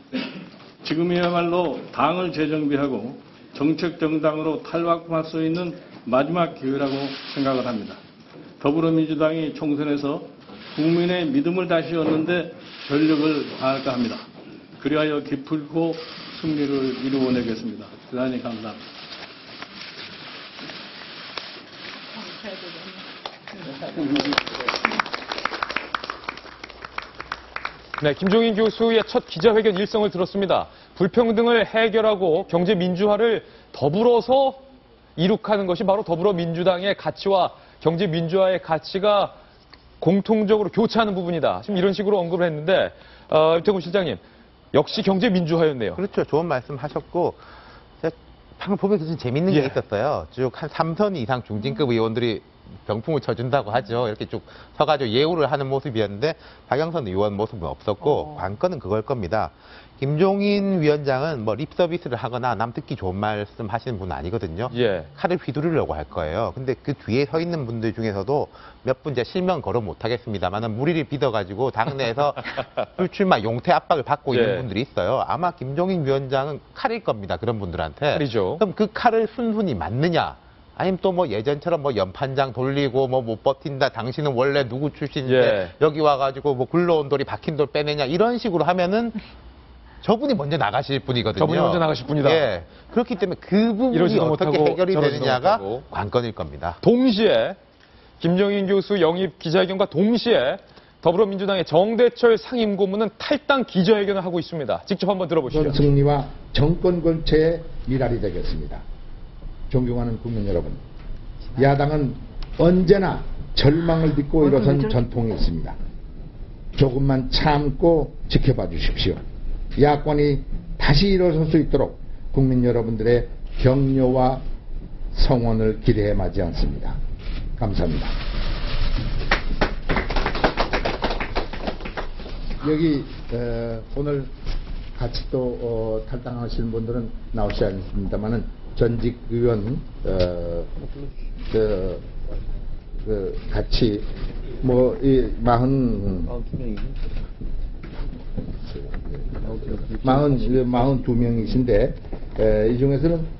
지금이야말로 당을 재정비하고 정책정당으로 탈바꿈할 수 있는 마지막 기회라고 생각을 합니다. 더불어민주당이 총선에서 국민의 믿음을 다시 얻는데 전력을 다할까 합니다. 그리하여 기필코 승리를 이루어내겠습니다. 대단히 감사합니다. 네, 김종인 교수의 첫 기자회견 일성을 들었습니다. 불평등을 해결하고 경제 민주화를 더불어서 이룩하는 것이 바로 더불어민주당의 가치와 경제 민주화의 가치가 공통적으로 교차하는 부분이다. 지금 이런 식으로 언급을 했는데 유태군 실장님, 역시 경제 민주화였네요. 그렇죠. 좋은 말씀 하셨고 방금 보면서 좀 재밌는 게 있었어요. 쭉 한 3선 이상 중진급 의원들이 병풍을 쳐준다고 하죠. 이렇게 쭉 서가지고 예우를 하는 모습이었는데 박영선 의원 모습은 없었고 관건은 그걸 겁니다. 김종인 위원장은 뭐 립서비스를 하거나 남 듣기 좋은 말씀 하시는 분은 아니거든요. 예. 칼을 휘두르려고 할 거예요. 근데 그 뒤에 서 있는 분들 중에서도 몇 분 이제 실명 거론 못 하겠습니다만은 무리를 빚어가지고 당내에서 불출마 용퇴 압박을 받고 있는 분들이 있어요. 아마 김종인 위원장은 칼일 겁니다. 그런 분들한테. 칼이죠. 그럼 그 칼을 순순히 맞느냐? 아니면 또 뭐 예전처럼 뭐 연판장 돌리고 뭐 못 버틴다. 당신은 원래 누구 출신인데 여기 와가지고 뭐 굴러온 돌이 박힌 돌 빼내냐 이런 식으로 하면은 저분이 먼저 나가실 분이거든요. 저분이 먼저 나가실 분이다. 예. 그렇기 때문에 그 부분이 어떻게 못하고, 해결이 되느냐가 못하고. 관건일 겁니다. 동시에 김종인 교수 영입 기자회견과 동시에 더불어민주당의 정대철 상임고문은 탈당 기자회견을 하고 있습니다. 직접 한번 들어보시죠. 승리와 정권 권체의 미랄이 되겠습니다. 존경하는 국민 여러분, 야당은 언제나 절망을 딛고 일어선 전통이 있습니다. 조금만 참고 지켜봐 주십시오. 야권이 다시 일어설 수 있도록 국민 여러분들의 격려와 성원을 기대해 마지 않습니다. 감사합니다. 여기 오늘 같이 또 탈당하시는 분들은 나오지 않습니다만은 전직 의원 같이 뭐 이 42명이신데 이 중에서는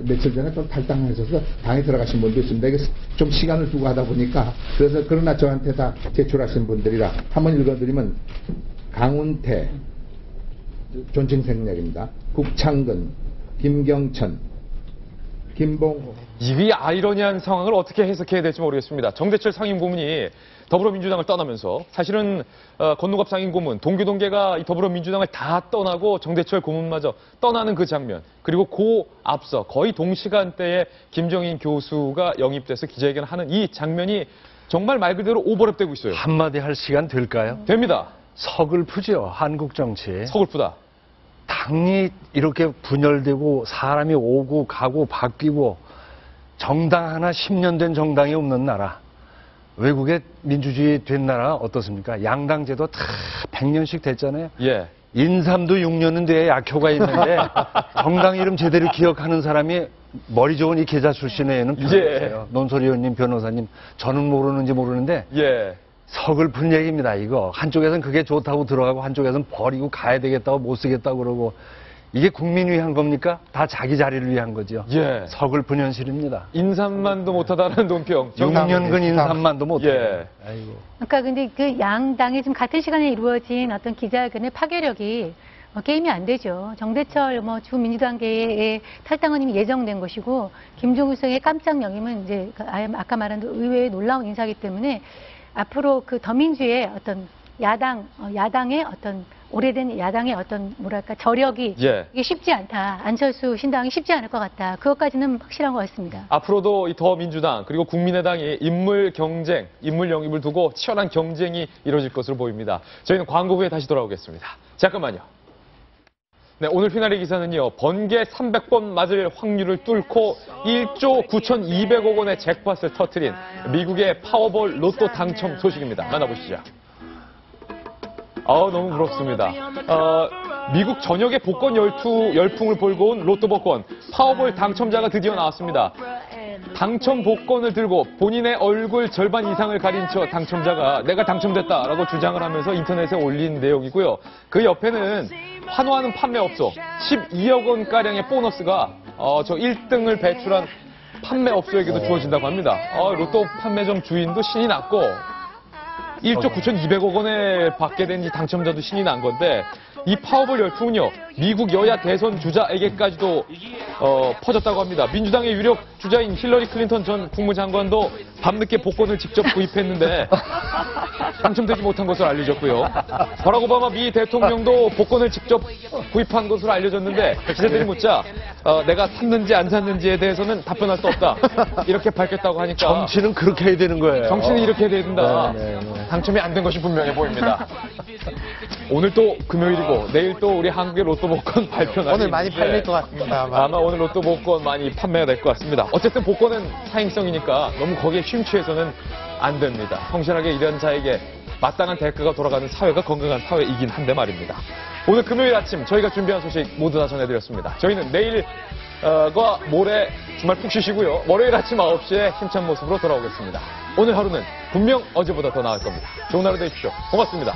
며칠 전에 또 탈당하셔서 당에 들어가신 분도 있습니다. 이게 좀 시간을 두고 하다 보니까 그래서 그러나 저한테 다 제출하신 분들이라 한번 읽어드리면 강운태 존칭 생략입니다. 국창근, 김경천, 김봉호. 이 아이러니한 상황을 어떻게 해석해야 될지 모르겠습니다. 정대철 상임고문이 더불어민주당을 떠나면서 사실은 권노갑 상임고문, 동교동계가 이 더불어민주당을 다 떠나고 정대철 고문마저 떠나는 그 장면, 그리고 그 앞서 거의 동시간대에 김정인 교수가 영입돼서 기자회견을 하는 이 장면이 정말 말 그대로 오버랩되고 있어요. 한마디 할 시간 될까요? 됩니다. 서글프죠, 한국 정치. 서글프다. 당이 이렇게 분열되고 사람이 오고 가고 바뀌고 정당 하나 10년 된 정당이 없는 나라. 외국의 민주주의 된 나라 어떻습니까? 양당 제도 다 100년씩 됐잖아요. 예. 인삼도 6년은 돼야 약효가 있는데 정당 이름 제대로 기억하는 사람이 머리 좋은 이 계좌 출신에는 별로 없어요. 논설 의원님, 변호사님, 저는 모르는지 모르는데 예. 서글픈 얘기입니다, 이거. 한쪽에서는 그게 좋다고 들어가고 한쪽에서는 버리고 가야 되겠다고 못 쓰겠다고 그러고 이게 국민을 위한 겁니까? 다 자기 자리를 위한 거죠. 예. 서글픈 현실입니다. 인삼만도 못하다는 논평. 6년근 인삼만도 못해요. 예. 아이고. 그러니까 근데 그 양당이 지금 같은 시간에 이루어진 어떤 기자회견의 파괴력이 게임이 안 되죠. 정대철 주 민주당계의 탈당은 이미 예정된 것이고 김종우성의 깜짝 영임은 이제 아까 말한 의외의 놀라운 인사이기 때문에 앞으로 그 더민주의 어떤 야당의 어떤 오래된 야당의 어떤 뭐랄까 저력이 이게 쉽지 않다. 안철수 신당이 쉽지 않을 것 같다. 그것까지는 확실한 것 같습니다. 앞으로도 이 더민주당 그리고 국민의당이 인물 경쟁, 인물 영입을 두고 치열한 경쟁이 이루어질 것으로 보입니다. 저희는 광고 후에 다시 돌아오겠습니다. 잠깐만요. 네, 오늘 피나리 기사는요. 번개 300번 맞을 확률을 뚫고 1조 9,200억 원의 잭팟을 터뜨린 미국의 파워볼 로또 당첨 소식입니다. 만나보시죠. 너무 부럽습니다. 미국 전역의 복권 열풍을 몰고 온 로또 복권 파워볼 당첨자가 드디어 나왔습니다. 당첨 복권을 들고 본인의 얼굴 절반 이상을 가린 채 당첨자가 내가 당첨됐다라고 주장을 하면서 인터넷에 올린 내용이고요. 그 옆에는 환호하는 판매업소 12억 원가량의 보너스가 저 1등을 배출한 판매업소에게도 주어진다고 합니다. 로또 판매점 주인도 신이 났고 1조 9,200억 원에 받게 된 이 당첨자도 신이 난 건데 이 파워볼 열풍은요 미국 여야 대선 주자에게까지도 퍼졌다고 합니다. 민주당의 유력 주자인 힐러리 클린턴 전 국무장관도 밤늦게 복권을 직접 구입했는데 당첨되지 못한 것으로 알려졌고요. 버락 오바마 미 대통령도 복권을 직접 구입한 것으로 알려졌는데 기자들이 묻자 내가 샀는지 안 샀는지에 대해서는 답변할 수 없다. 이렇게 밝혔다고 하니까 정치는 그렇게 해야 되는 거예요. 정치는 이렇게 해야 된다. 당첨이 안 된 것이 분명해 보입니다. 오늘 또 금요일이고 내일 또 우리 한국의 로또 복권 발표 날이 오늘 많이 팔릴 것 같습니다. 아마 오늘 로또 복권 많이 판매가 될 것 같습니다. 어쨌든 복권은 사행성이니까 너무 거기에 심취해서는 안 됩니다. 성실하게 일하는 자에게 마땅한 대가가 돌아가는 사회가 건강한 사회이긴 한데 말입니다. 오늘 금요일 아침 저희가 준비한 소식 모두 다 전해드렸습니다. 저희는 내일과 모레 주말 푹 쉬시고요. 월요일 아침 9시에 힘찬 모습으로 돌아오겠습니다. 오늘 하루는 분명 어제보다 더 나을 겁니다. 좋은 하루 되십시오. 고맙습니다.